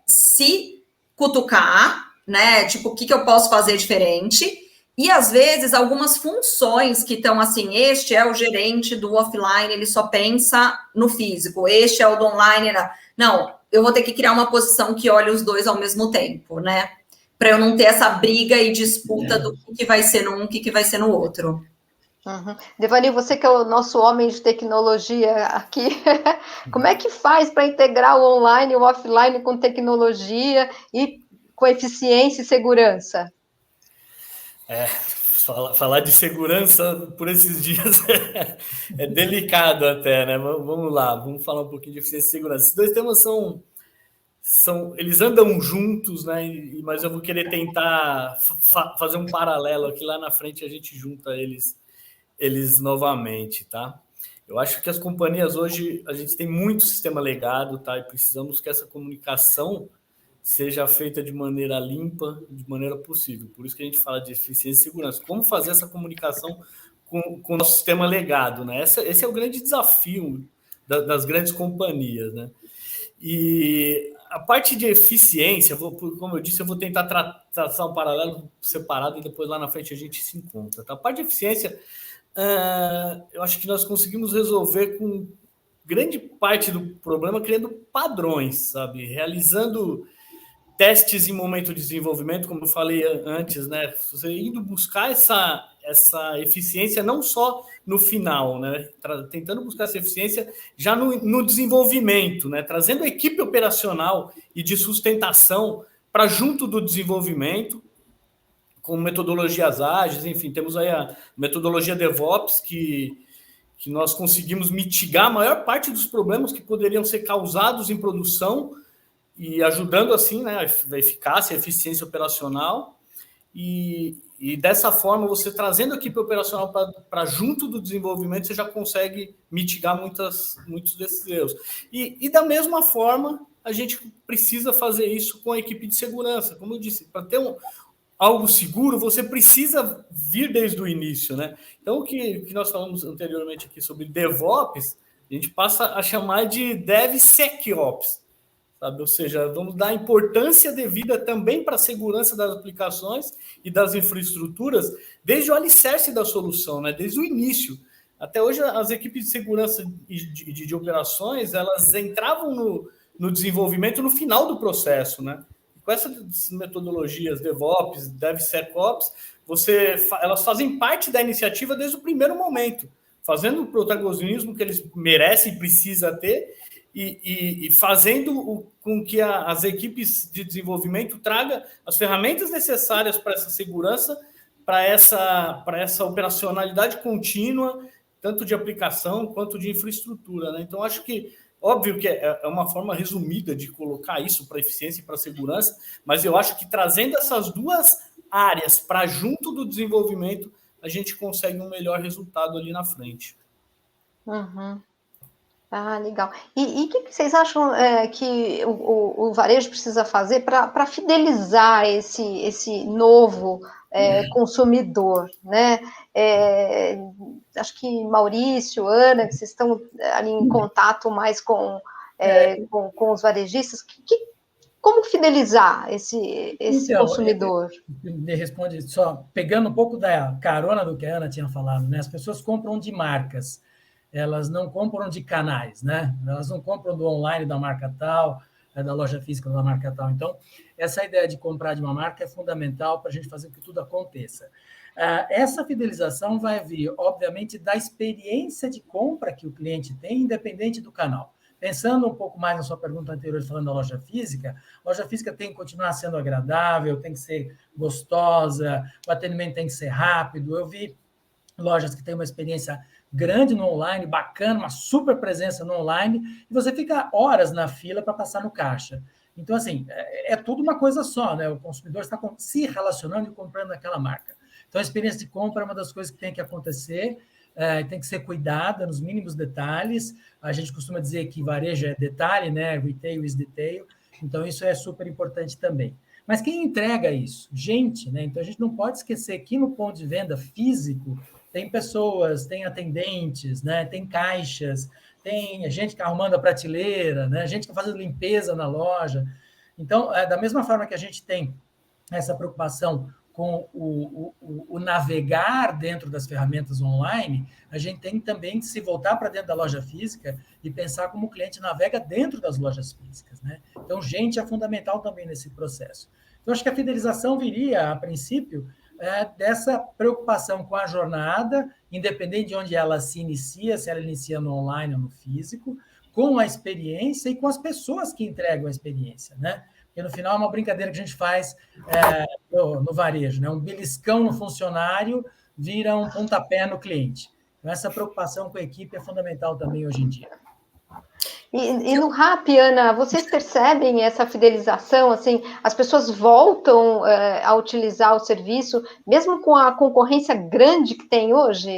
C: se cutucar, né? Tipo, o que eu posso fazer diferente? E, às vezes, algumas funções que estão assim, este é o gerente do offline, ele só pensa no físico, este é o do online. Não, eu vou ter que criar uma posição que olhe os dois ao mesmo tempo, né? Para eu não ter essa briga e disputa do que vai ser num, o que vai ser no outro.
A: Uhum. Devani, você que é o nosso homem de tecnologia aqui, como é que faz para integrar o online e o offline com tecnologia e com eficiência e segurança?
B: Falar de segurança por esses dias é delicado até, né? Vamos lá, vamos falar um pouquinho de eficiência e segurança. Esses dois temas eles andam juntos, né? Mas eu vou querer tentar fazer um paralelo aqui, lá na frente a gente junta eles novamente, tá? Eu acho que as companhias hoje, a gente tem muito sistema legado, tá? E precisamos que essa comunicação seja feita de maneira limpa, de maneira possível. Por isso que a gente fala de eficiência e segurança. Como fazer essa comunicação com o nosso sistema legado, né? Esse é o grande desafio das grandes companhias, né? E a parte de eficiência, como eu disse, eu vou tentar traçar um paralelo separado e depois lá na frente a gente se encontra. Tá? A parte de eficiência, eu acho que nós conseguimos resolver com grande parte do problema criando padrões, sabe? Realizando testes em momento de desenvolvimento, como eu falei antes, né? Você indo buscar essa eficiência não só no final, né? Tentando buscar essa eficiência já no desenvolvimento, né? Trazendo a equipe operacional e de sustentação para junto do desenvolvimento, com metodologias ágeis, enfim, temos aí a metodologia DevOps, que nós conseguimos mitigar a maior parte dos problemas que poderiam ser causados em produção, e ajudando assim, né, a eficácia, a eficiência operacional, e dessa forma, você trazendo a equipe operacional para junto do desenvolvimento, você já consegue mitigar muitos desses erros. E da mesma forma, a gente precisa fazer isso com a equipe de segurança. Como eu disse, para ter algo seguro, você precisa vir desde o início, né? Então, o que nós falamos anteriormente aqui sobre DevOps, a gente passa a chamar de DevSecOps, sabe? Ou seja, vamos dar importância devida também para a segurança das aplicações e das infraestruturas, desde o alicerce da solução, né? Desde o início. Até hoje, as equipes de segurança e de operações, elas entravam no desenvolvimento no final do processo, né? Com essas metodologias DevOps, DevSecOps, elas fazem parte da iniciativa desde o primeiro momento, fazendo o protagonismo que eles merecem e precisam ter, e fazendo com que as equipes de desenvolvimento tragam as ferramentas necessárias para essa segurança, para essa operacionalidade contínua, tanto de aplicação quanto de infraestrutura, né? Então, acho que, óbvio que é uma forma resumida de colocar isso para eficiência e para segurança, mas eu acho que trazendo essas duas áreas para junto do desenvolvimento, a gente consegue um melhor resultado ali na frente.
A: Uhum. Ah, legal. E o que vocês acham que o varejo precisa fazer para fidelizar esse novo consumidor, né? Acho que Maurício, Ana, que vocês estão ali em contato mais com os varejistas, como fidelizar esse então, consumidor?
D: Me responde só, pegando um pouco da carona do que a Ana tinha falado, né? As pessoas compram de marcas, elas não compram de canais, né? Elas não compram do online da marca tal, da loja física da marca tal. Então, essa ideia de comprar de uma marca é fundamental para a gente fazer com que tudo aconteça. Essa fidelização vai vir, obviamente, da experiência de compra que o cliente tem, independente do canal. Pensando um pouco mais na sua pergunta anterior, falando da loja física, a loja física tem que continuar sendo agradável, tem que ser gostosa, o atendimento tem que ser rápido. Eu vi lojas que têm uma experiência grande no online, bacana, uma super presença no online, e você fica horas na fila para passar no caixa. Então, assim, é tudo uma coisa só, né? O consumidor está se relacionando e comprando naquela marca. Então, a experiência de compra é uma das coisas que tem que acontecer, tem que ser cuidada nos mínimos detalhes. A gente costuma dizer que varejo é detalhe, né? Retail is detail. Então, isso é super importante também. Mas quem entrega isso? Gente, né? Então, a gente não pode esquecer que no ponto de venda físico tem pessoas, tem atendentes, né? Tem caixas, tem gente que arrumando a prateleira, né? Gente que fazendo limpeza na loja. Então, da mesma forma que a gente tem essa preocupação com o navegar dentro das ferramentas online, a gente tem também que se voltar para dentro da loja física e pensar como o cliente navega dentro das lojas físicas, né? Então, gente é fundamental também nesse processo. Então, acho que a fidelização viria, a princípio, dessa preocupação com a jornada, independente de onde ela se inicia, se ela inicia no online ou no físico, com a experiência e com as pessoas que entregam a experiência, né? Porque, no final, é uma brincadeira que a gente faz no varejo, né? Um beliscão no funcionário vira um pontapé no cliente. Então, essa preocupação com a equipe é fundamental também hoje em dia.
A: E no RAP, Ana, vocês percebem essa fidelização? Assim, as pessoas voltam a utilizar o serviço, mesmo com a concorrência grande que tem hoje?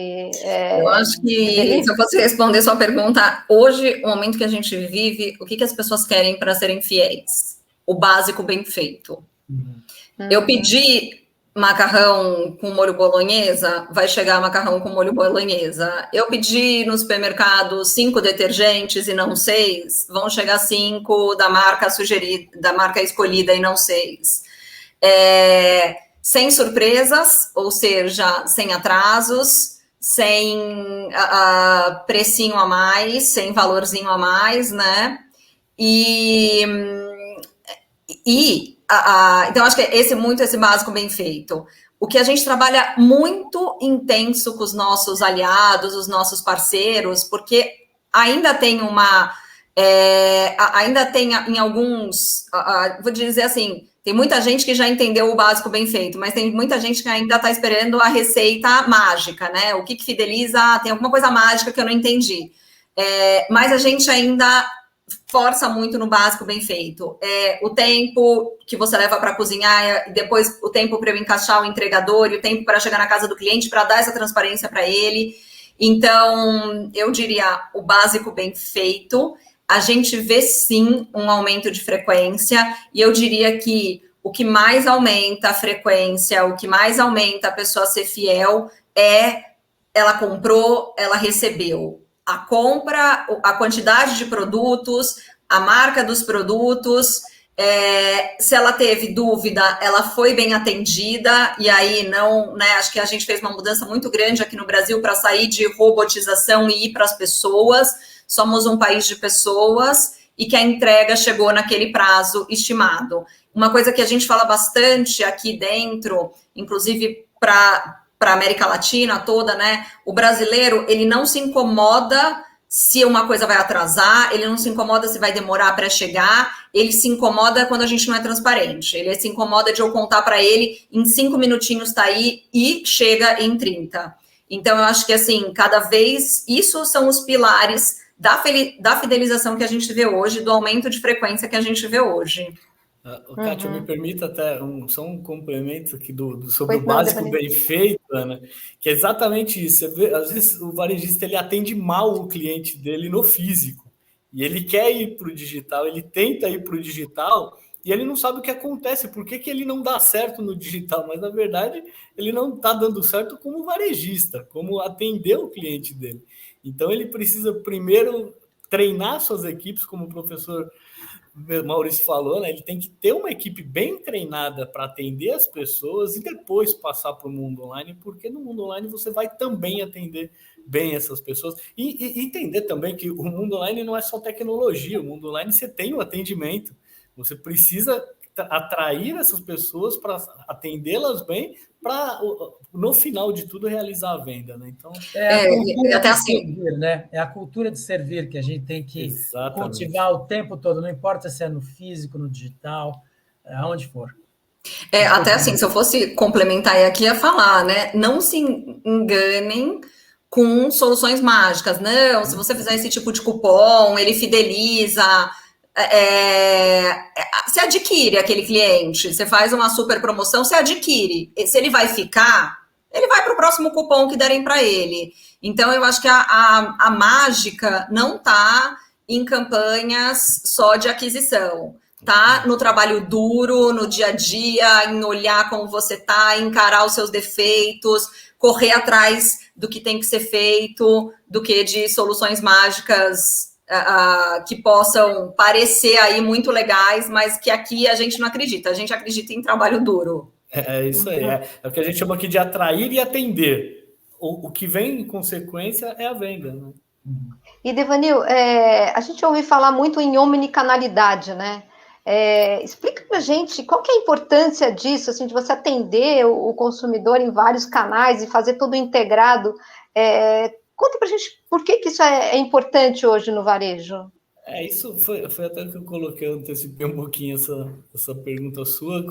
C: Eu acho que, se eu fosse responder sua pergunta, hoje, o momento que a gente vive, o que as pessoas querem para serem fiéis? O básico bem feito. Eu pedi macarrão com molho bolonhesa, vai chegar macarrão com molho bolonhesa. Eu pedi no supermercado 5 detergentes e não 6, vão chegar 5 da marca sugerida, da marca escolhida e não 6. Sem surpresas, ou seja, sem atrasos, sem precinho a mais, sem valorzinho a mais, né? Então, acho que é esse básico bem feito. O que a gente trabalha muito intenso com os nossos aliados, os nossos parceiros, porque ainda tem em alguns, vou dizer assim, tem muita gente que já entendeu o básico bem feito, mas tem muita gente que ainda está esperando a receita mágica, né? O que fideliza, tem alguma coisa mágica que eu não entendi. Mas a gente ainda força muito no básico bem feito. O tempo que você leva para cozinhar, e depois o tempo para eu encaixar o entregador, e o tempo para chegar na casa do cliente, para dar essa transparência para ele. Então, eu diria o básico bem feito. A gente vê, sim, um aumento de frequência, e eu diria que o que mais aumenta a frequência, o que mais aumenta a pessoa ser fiel ela comprou, ela recebeu. A compra, a quantidade de produtos, a marca dos produtos, se ela teve dúvida, ela foi bem atendida, e aí não, né, acho que a gente fez uma mudança muito grande aqui no Brasil para sair de robotização e ir para as pessoas. Somos um país de pessoas e que a entrega chegou naquele prazo estimado. Uma coisa que a gente fala bastante aqui dentro, inclusive para a América Latina toda, né? O brasileiro, ele não se incomoda se uma coisa vai atrasar, ele não se incomoda se vai demorar para chegar, ele se incomoda quando a gente não é transparente, ele se incomoda de eu contar para ele, em 5 minutinhos está aí e chega em 30. Então, eu acho que, assim, cada vez, isso são os pilares da fidelização que a gente vê hoje, do aumento de frequência que a gente vê hoje.
B: Kátia, me permita até só um complemento aqui sobre o básico bem feito, Ana, que é exatamente isso. Você vê, às vezes o varejista ele atende mal o cliente dele no físico, e ele quer ir para o digital, ele tenta ir para o digital, e ele não sabe o que acontece, por que ele não dá certo no digital, mas na verdade ele não está dando certo como varejista, como atender o cliente dele. Então ele precisa primeiro treinar suas equipes, como o professor Maurício falou, né? Ele tem que ter uma equipe bem treinada para atender as pessoas e depois passar para o mundo online, porque no mundo online você vai também atender bem essas pessoas e entender também que o mundo online não é só tecnologia, o mundo online você tem o atendimento, você precisa atrair essas pessoas para atendê-las bem, para no final de tudo realizar a venda, né? Então
D: até assim, servir, né? É a cultura de servir que a gente tem que cultivar o tempo todo, não importa se é no físico, no digital, aonde for.
C: Até assim, se eu fosse complementar aqui, ia falar, né? Não se enganem com soluções mágicas. Não, se você fizer esse tipo de cupom, ele fideliza. Você adquire aquele cliente, você faz uma super promoção, você adquire. Se ele vai ficar, ele vai para o próximo cupom que derem para ele. Então, eu acho que a mágica não está em campanhas só de aquisição. Tá no trabalho duro, no dia a dia, em olhar como você tá, encarar os seus defeitos, correr atrás do que tem que ser feito, do que de soluções mágicas que possam parecer aí muito legais, mas que aqui a gente não acredita. A gente acredita em trabalho duro.
B: É isso aí. É o que a gente chama aqui de atrair e atender. O que vem em consequência é a venda, né?
A: E, Devanil, a gente ouve falar muito em omnicanalidade, né? Explica para a gente qual que é a importância disso, assim, de você atender o consumidor em vários canais e fazer tudo integrado. Conta para a gente por que isso é importante hoje no varejo.
B: Isso foi até que eu coloquei, eu antecipei um pouquinho essa pergunta sua.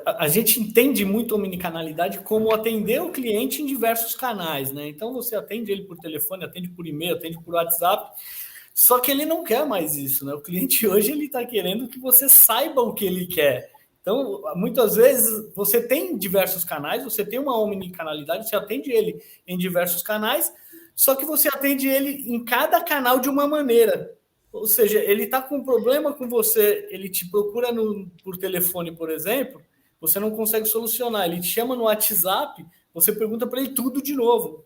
B: A gente entende muito a omnicanalidade como atender o cliente em diversos canais, né? Então, você atende ele por telefone, atende por e-mail, atende por WhatsApp. Só que ele não quer mais isso, né? O cliente hoje ele está querendo que você saiba o que ele quer. Então, muitas vezes, você tem diversos canais, você tem uma omnicanalidade, você atende ele em diversos canais, só que você atende ele em cada canal de uma maneira. Ou seja, ele está com um problema com você, ele te procura por telefone, por exemplo, você não consegue solucionar, ele te chama no WhatsApp, você pergunta para ele tudo de novo.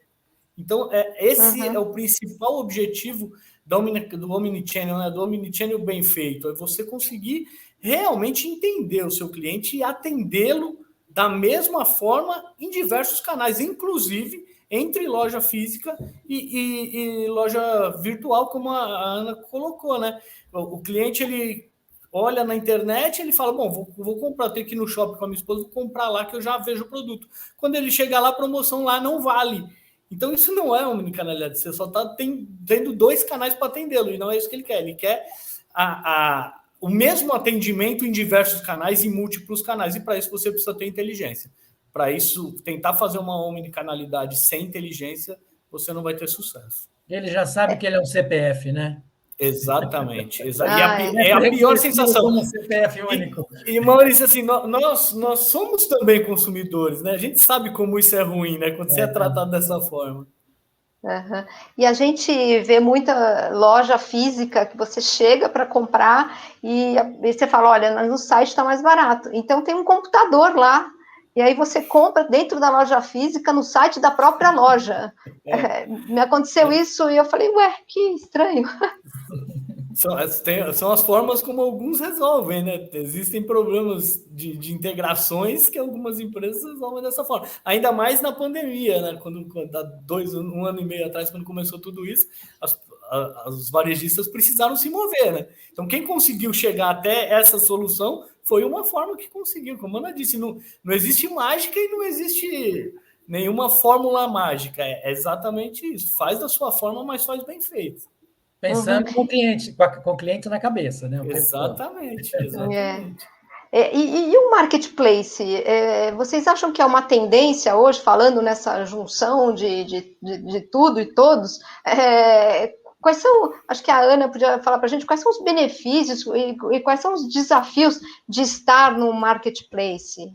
B: Então, esse é o principal objetivo do Omnichannel, né? Do Omnichannel bem feito, é você conseguir realmente entender o seu cliente e atendê-lo da mesma forma em diversos canais, inclusive entre loja física e loja virtual, como a Ana colocou, né? O cliente, ele olha na internet, ele fala, bom, vou comprar, tenho que ir no shopping com a minha esposa, vou comprar lá que eu já vejo o produto. Quando ele chega lá, a promoção lá não vale. Então, isso não é omnicanalidade, você só está tendo 2 canais para atendê-lo, e não é isso que ele quer. Ele quer o mesmo atendimento em diversos canais, em múltiplos canais, e para isso você precisa ter inteligência. Para isso, tentar fazer uma omnicanalidade sem inteligência, você não vai ter sucesso.
D: Ele já sabe que ele é um CPF, né?
B: Exatamente. É a pior sensação.
D: Como CPF único.
B: E Maurício, assim, nós somos também consumidores, né? A gente sabe como isso é ruim, né? Quando você é tratado dessa forma.
A: Uhum. E a gente vê muita loja física que você chega para comprar e você fala, olha, no site está mais barato. Então tem um computador lá, e aí você compra dentro da loja física, no site da própria loja. Me aconteceu isso e eu falei, ué, que estranho.
B: São as formas como alguns resolvem, né? Existem problemas de integrações que algumas empresas resolvem dessa forma. Ainda mais na pandemia, né? Quando há 1 ano e meio atrás, quando começou tudo isso, os varejistas precisaram se mover, né? Então, quem conseguiu chegar até essa solução foi uma forma que conseguiu. Como a Ana disse, não existe mágica e não existe nenhuma fórmula mágica. É exatamente isso. Faz da sua forma, mas faz bem feito.
D: Pensando com o cliente na cabeça, né?
B: Exatamente.
A: E o marketplace? Vocês acham que é uma tendência hoje, falando nessa junção de tudo e todos? Quais são, acho que a Ana podia falar para a gente, quais são os benefícios e quais são os desafios de estar no marketplace?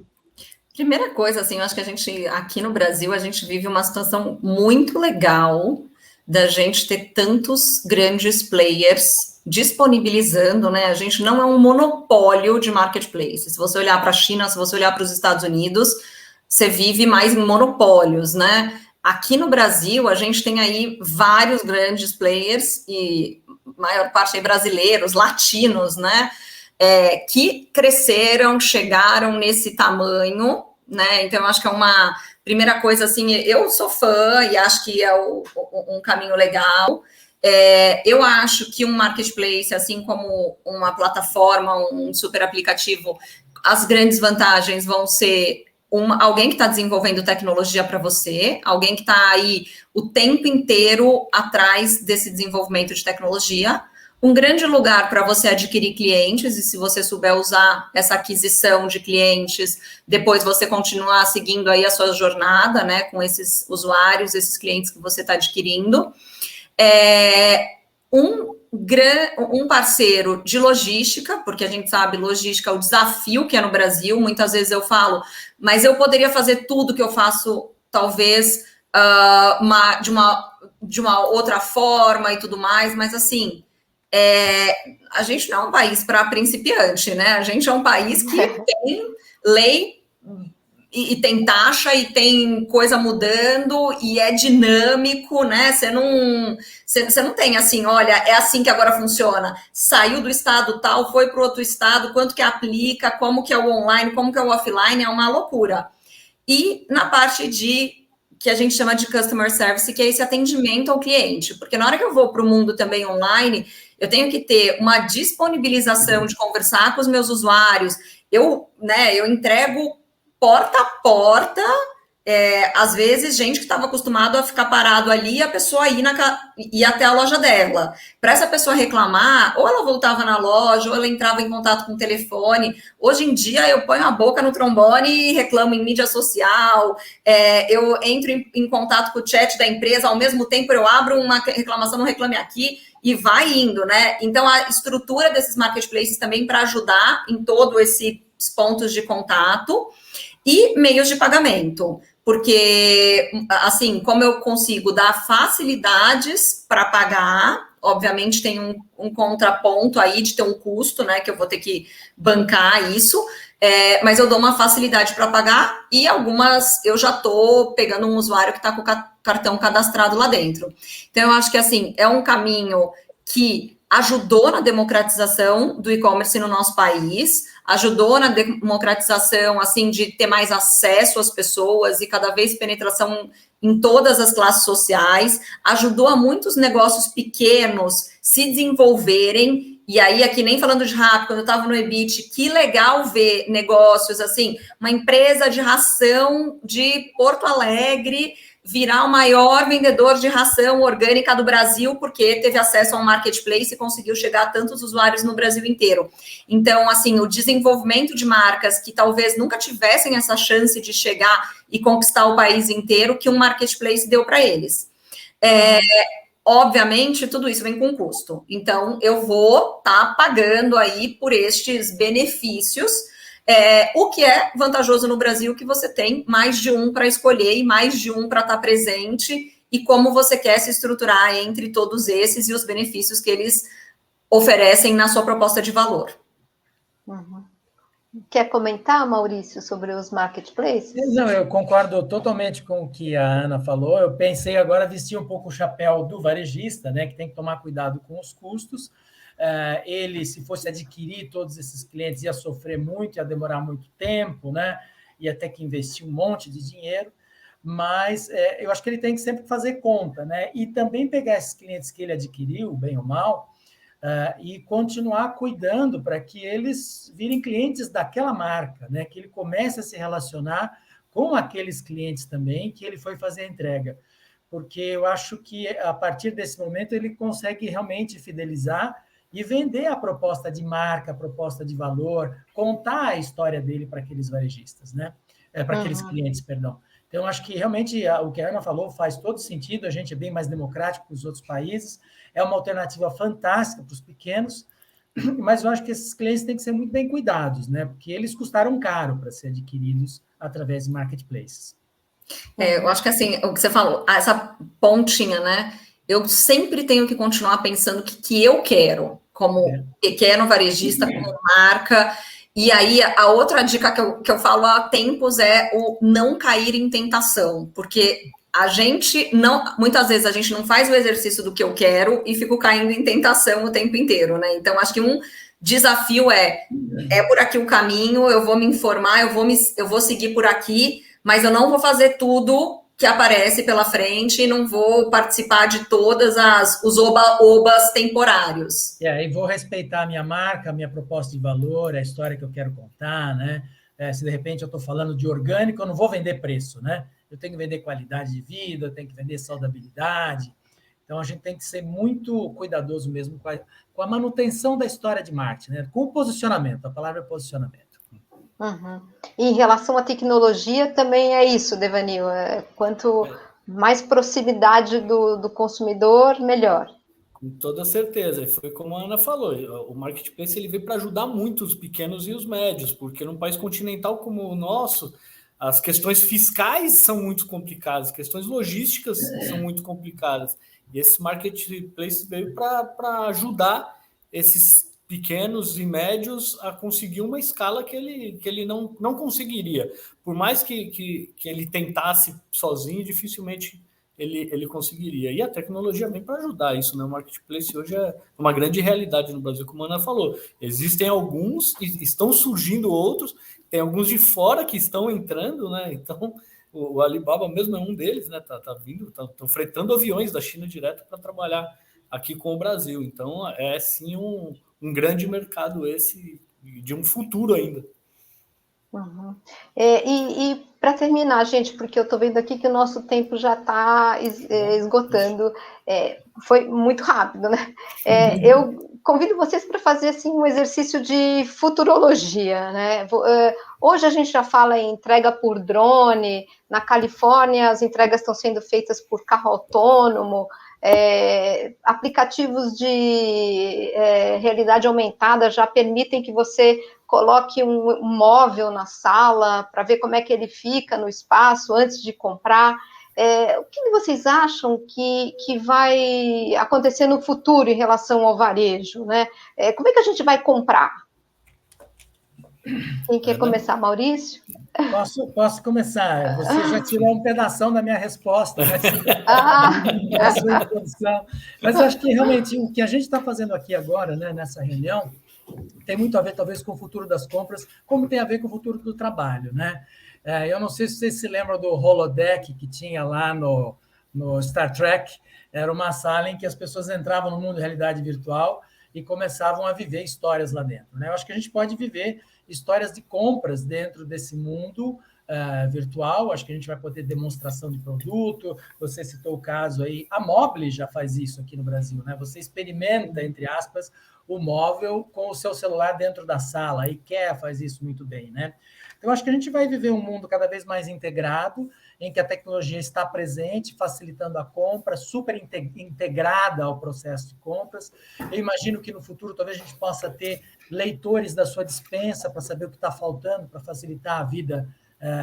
C: Primeira coisa, assim, eu acho que a gente, aqui no Brasil, a gente vive uma situação muito legal da gente ter tantos grandes players disponibilizando, né? A gente não é um monopólio de marketplace. Se você olhar para a China, se você olhar para os Estados Unidos, você vive mais em monopólios, né? Aqui no Brasil, a gente tem aí vários grandes players, e a maior parte aí brasileiros, latinos, né? Que cresceram, chegaram nesse tamanho, né? Então, eu acho que é uma primeira coisa, assim, eu sou fã e acho que é um caminho legal. Eu acho que um marketplace, assim como uma plataforma, um super aplicativo, as grandes vantagens vão ser alguém que está desenvolvendo tecnologia para você, alguém que está aí o tempo inteiro atrás desse desenvolvimento de tecnologia, um grande lugar para você adquirir clientes, e se você souber usar essa aquisição de clientes, depois você continuar seguindo aí a sua jornada, né, com esses usuários, esses clientes que você está adquirindo. Um parceiro de logística, porque a gente sabe, logística é o desafio que é no Brasil. Muitas vezes eu falo, mas eu poderia fazer tudo que eu faço, talvez, de uma outra forma e tudo mais, mas assim, a gente não é um país para principiante, né? A gente é um país que tem lei e tem taxa e tem coisa mudando e é dinâmico, né? Você não tem assim, olha, é assim que agora funciona. Saiu do estado tal, foi para o outro estado, quanto que aplica, como que é o online, como que é o offline, é uma loucura. E na parte que a gente chama de customer service, que é esse atendimento ao cliente, porque na hora que eu vou para o mundo também online, eu tenho que ter uma disponibilização de conversar com os meus usuários. Eu entrego porta a porta, às vezes, gente que estava acostumado a ficar parado ali, a pessoa ir até a loja dela. Para essa pessoa reclamar, ou ela voltava na loja, ou ela entrava em contato com o telefone. Hoje em dia, eu ponho a boca no trombone e reclamo em mídia social, eu entro em contato com o chat da empresa, ao mesmo tempo eu abro uma reclamação no Reclame Aqui, e vai indo, né? Então, a estrutura desses marketplaces também para ajudar em todos esses pontos de contato e meios de pagamento. Porque, assim, como eu consigo dar facilidades para pagar, obviamente tem um contraponto aí de ter um custo, né, que eu vou ter que bancar isso, mas eu dou uma facilidade para pagar e algumas eu já estou pegando um usuário que está com o cartão cadastrado lá dentro. Então, eu acho que, assim, é um caminho que ajudou na democratização do e-commerce no nosso país, ajudou na democratização, assim, de ter mais acesso às pessoas e cada vez penetração em todas as classes sociais, ajudou a muitos negócios pequenos se desenvolverem, e aí aqui nem falando de rápido, quando eu estava no Ebit, que legal ver negócios, assim, uma empresa de ração de Porto Alegre virar o maior vendedor de ração orgânica do Brasil, porque teve acesso a um marketplace e conseguiu chegar a tantos usuários no Brasil inteiro. Então, assim, o desenvolvimento de marcas que talvez nunca tivessem essa chance de chegar e conquistar o país inteiro, que um marketplace deu para eles. Obviamente, tudo isso vem com custo. Então, eu vou estar pagando aí por estes benefícios, o que é vantajoso no Brasil, que você tem mais de um para escolher e mais de um para estar presente, e como você quer se estruturar entre todos esses e os benefícios que eles oferecem na sua proposta de valor.
A: Uhum. Quer comentar, Maurício, sobre os marketplaces?
D: Não, eu concordo totalmente com o que a Ana falou. Eu pensei agora vestir um pouco o chapéu do varejista, né, que tem que tomar cuidado com os custos. Ele, se fosse adquirir todos esses clientes, ia sofrer muito, ia demorar muito tempo, né? Ia ter que investir um monte de dinheiro, mas eu acho que ele tem que sempre fazer conta, né? E também pegar esses clientes que ele adquiriu, bem ou mal, e continuar cuidando para que eles virem clientes daquela marca, né? Que ele comece a se relacionar com aqueles clientes também que ele foi fazer a entrega. Porque eu acho que, a partir desse momento, ele consegue realmente fidelizar e vender a proposta de marca, a proposta de valor, contar a história dele para aqueles varejistas, né? Para aqueles clientes, perdão. Então, acho que realmente o que a Ana falou faz todo sentido, a gente é bem mais democrático que os outros países, é uma alternativa fantástica para os pequenos, mas eu acho que esses clientes têm que ser muito bem cuidados, né? Porque eles custaram caro para ser adquiridos através de marketplaces.
C: Eu acho que, assim, o que você falou, essa pontinha, né? Eu sempre tenho que continuar pensando o que eu quero, como pequeno varejista, como marca. E aí, a outra dica que eu falo há tempos é o não cair em tentação, porque a gente muitas vezes a gente não faz o exercício do que eu quero e fico caindo em tentação o tempo inteiro, né? Então, acho que um desafio é por aqui o caminho, eu vou me informar, eu vou seguir por aqui, mas eu não vou fazer tudo que aparece pela frente e não vou participar de todas os oba-obas temporários.
D: E aí vou respeitar a minha marca, a minha proposta de valor, a história que eu quero contar, né? Se de repente eu estou falando de orgânico, eu não vou vender preço, né? Eu tenho que vender qualidade de vida, eu tenho que vender saudabilidade. Então, a gente tem que ser muito cuidadoso mesmo com a manutenção da história de marketing, né? Com o posicionamento, a palavra é posicionamento.
A: Uhum. E em relação à tecnologia, também é isso, Devanil. Quanto mais proximidade do consumidor, melhor.
B: Com toda certeza. E foi como a Ana falou, o marketplace ele veio para ajudar muito os pequenos e os médios, porque num país continental como o nosso, as questões fiscais são muito complicadas, as questões logísticas são muito complicadas. E esse marketplace veio para ajudar esses pequenos e médios a conseguir uma escala que ele não conseguiria. Por mais que ele tentasse sozinho, dificilmente ele conseguiria. E a tecnologia vem para ajudar isso, né? O marketplace hoje é uma grande realidade no Brasil, como a Ana falou. Existem alguns, e estão surgindo outros, tem alguns de fora que estão entrando, né? Então, o Alibaba mesmo é um deles, né? Tá vindo, estão fretando aviões da China direto para trabalhar aqui com o Brasil. Então, é sim um grande mercado esse, de um futuro ainda.
A: Uhum. E para terminar, gente, porque eu estou vendo aqui que o nosso tempo já está esgotando, foi muito rápido, né? Eu convido vocês para fazer assim, um exercício de futurologia, né? Hoje a gente já fala em entrega por drone, na Califórnia as entregas estão sendo feitas por carro autônomo, aplicativos de realidade aumentada já permitem que você coloque um móvel na sala para ver como é que ele fica no espaço antes de comprar. O que vocês acham que vai acontecer no futuro em relação ao varejo, né? Como é que a gente vai comprar? Quem quer começar, Maurício?
D: Posso começar. Você já tirou um pedação da minha resposta, né? A sua introdução. Mas eu acho que realmente o que a gente está fazendo aqui agora, né, nessa reunião, tem muito a ver, talvez, com o futuro das compras, como tem a ver com o futuro do trabalho, né? Eu não sei se vocês se lembram do holodeck que tinha lá no Star Trek. Era uma sala em que as pessoas entravam no mundo de realidade virtual e começavam a viver histórias lá dentro, né? Eu acho que a gente pode viver histórias de compras dentro desse mundo virtual. Acho que a gente vai poder demonstração de produto. Você citou o caso aí, a Mobile já faz isso aqui no Brasil, né? Você experimenta, entre aspas, o móvel com o seu celular dentro da sala. A IKEA faz isso muito bem, né? Então, acho que a gente vai viver um mundo cada vez mais integrado, em que a tecnologia está presente, facilitando a compra, super integrada ao processo de compras. Eu imagino que no futuro talvez a gente possa ter leitores da sua despensa para saber o que está faltando, para facilitar a vida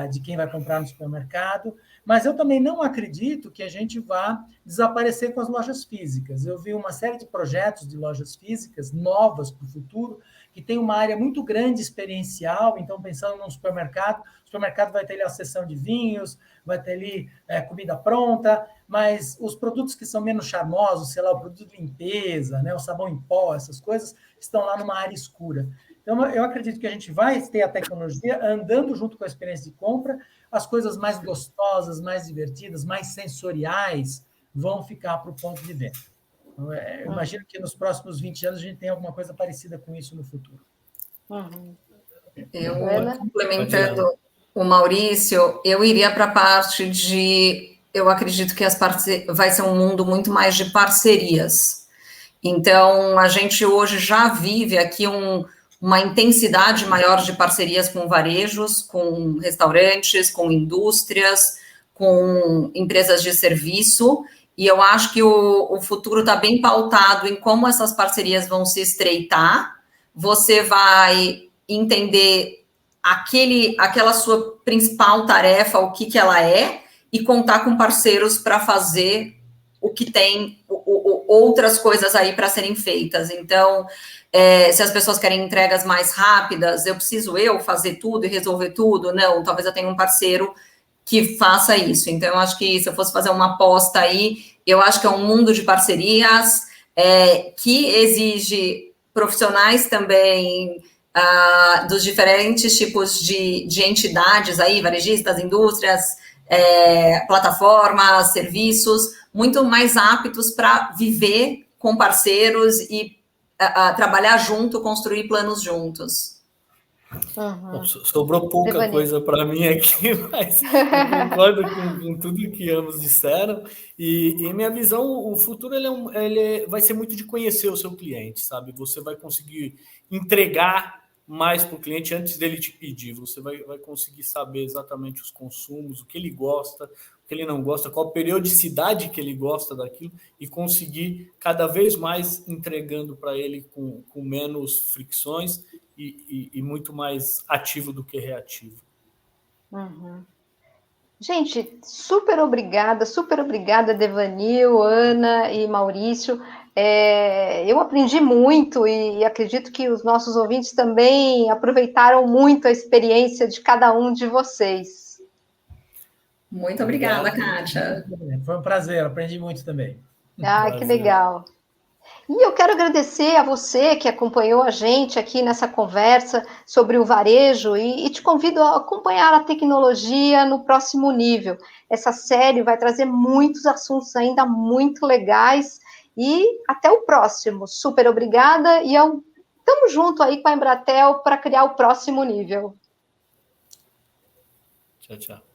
D: de quem vai comprar no supermercado. Mas eu também não acredito que a gente vá desaparecer com as lojas físicas. Eu vi uma série de projetos de lojas físicas novas para o futuro, que tem uma área muito grande experiencial. Então, pensando num supermercado, o supermercado vai ter ali a seção de vinhos, vai ter ali comida pronta, mas os produtos que são menos charmosos, sei lá, o produto de limpeza, né, o sabão em pó, essas coisas, estão lá numa área escura. Então, eu acredito que a gente vai ter a tecnologia andando junto com a experiência de compra, as coisas mais gostosas, mais divertidas, mais sensoriais vão ficar para o ponto de venda. Eu imagino que nos próximos 20 anos a gente tem alguma coisa parecida com isso no futuro.
C: Eu, complementando o Maurício, eu iria para a parte de... Eu acredito que vai ser um mundo muito mais de parcerias. Então, a gente hoje já vive aqui uma intensidade maior de parcerias com varejos, com restaurantes, com indústrias, com empresas de serviço, e eu acho que o futuro está bem pautado em como essas parcerias vão se estreitar. Você vai entender aquela sua principal tarefa, o que ela é, e contar com parceiros para fazer o que tem, outras coisas aí para serem feitas. Então, se as pessoas querem entregas mais rápidas, eu preciso fazer tudo e resolver tudo? Não, talvez eu tenha um parceiro que faça isso. Então, eu acho que se eu fosse fazer uma aposta aí, eu acho que é um mundo de parcerias que exige profissionais também dos diferentes tipos de entidades aí, varejistas, indústrias, plataformas, serviços, muito mais aptos para viver com parceiros e trabalhar junto, construir planos juntos.
B: Bom, sobrou pouca coisa para mim aqui, mas eu concordo com tudo que ambos disseram. E minha visão, o futuro vai ser muito de conhecer o seu cliente, sabe? Você vai conseguir entregar mais para o cliente antes dele te pedir. Você vai conseguir saber exatamente os consumos, o que ele gosta, o que ele não gosta, qual a periodicidade que ele gosta daquilo, e conseguir cada vez mais entregando para ele com menos fricções e muito mais ativo do que reativo.
A: Gente, super obrigada, Devanil, Ana e Maurício. Eu aprendi muito e acredito que os nossos ouvintes também aproveitaram muito a experiência de cada um de vocês.
C: Muito obrigada, Kátia.
D: Foi um prazer, aprendi muito também.
A: Que legal. E eu quero agradecer a você que acompanhou a gente aqui nessa conversa sobre o varejo e te convido a acompanhar a tecnologia no próximo nível. Essa série vai trazer muitos assuntos ainda muito legais e até o próximo. Super obrigada e estamos junto aí com a Embratel para criar o próximo nível.
B: Tchau, tchau.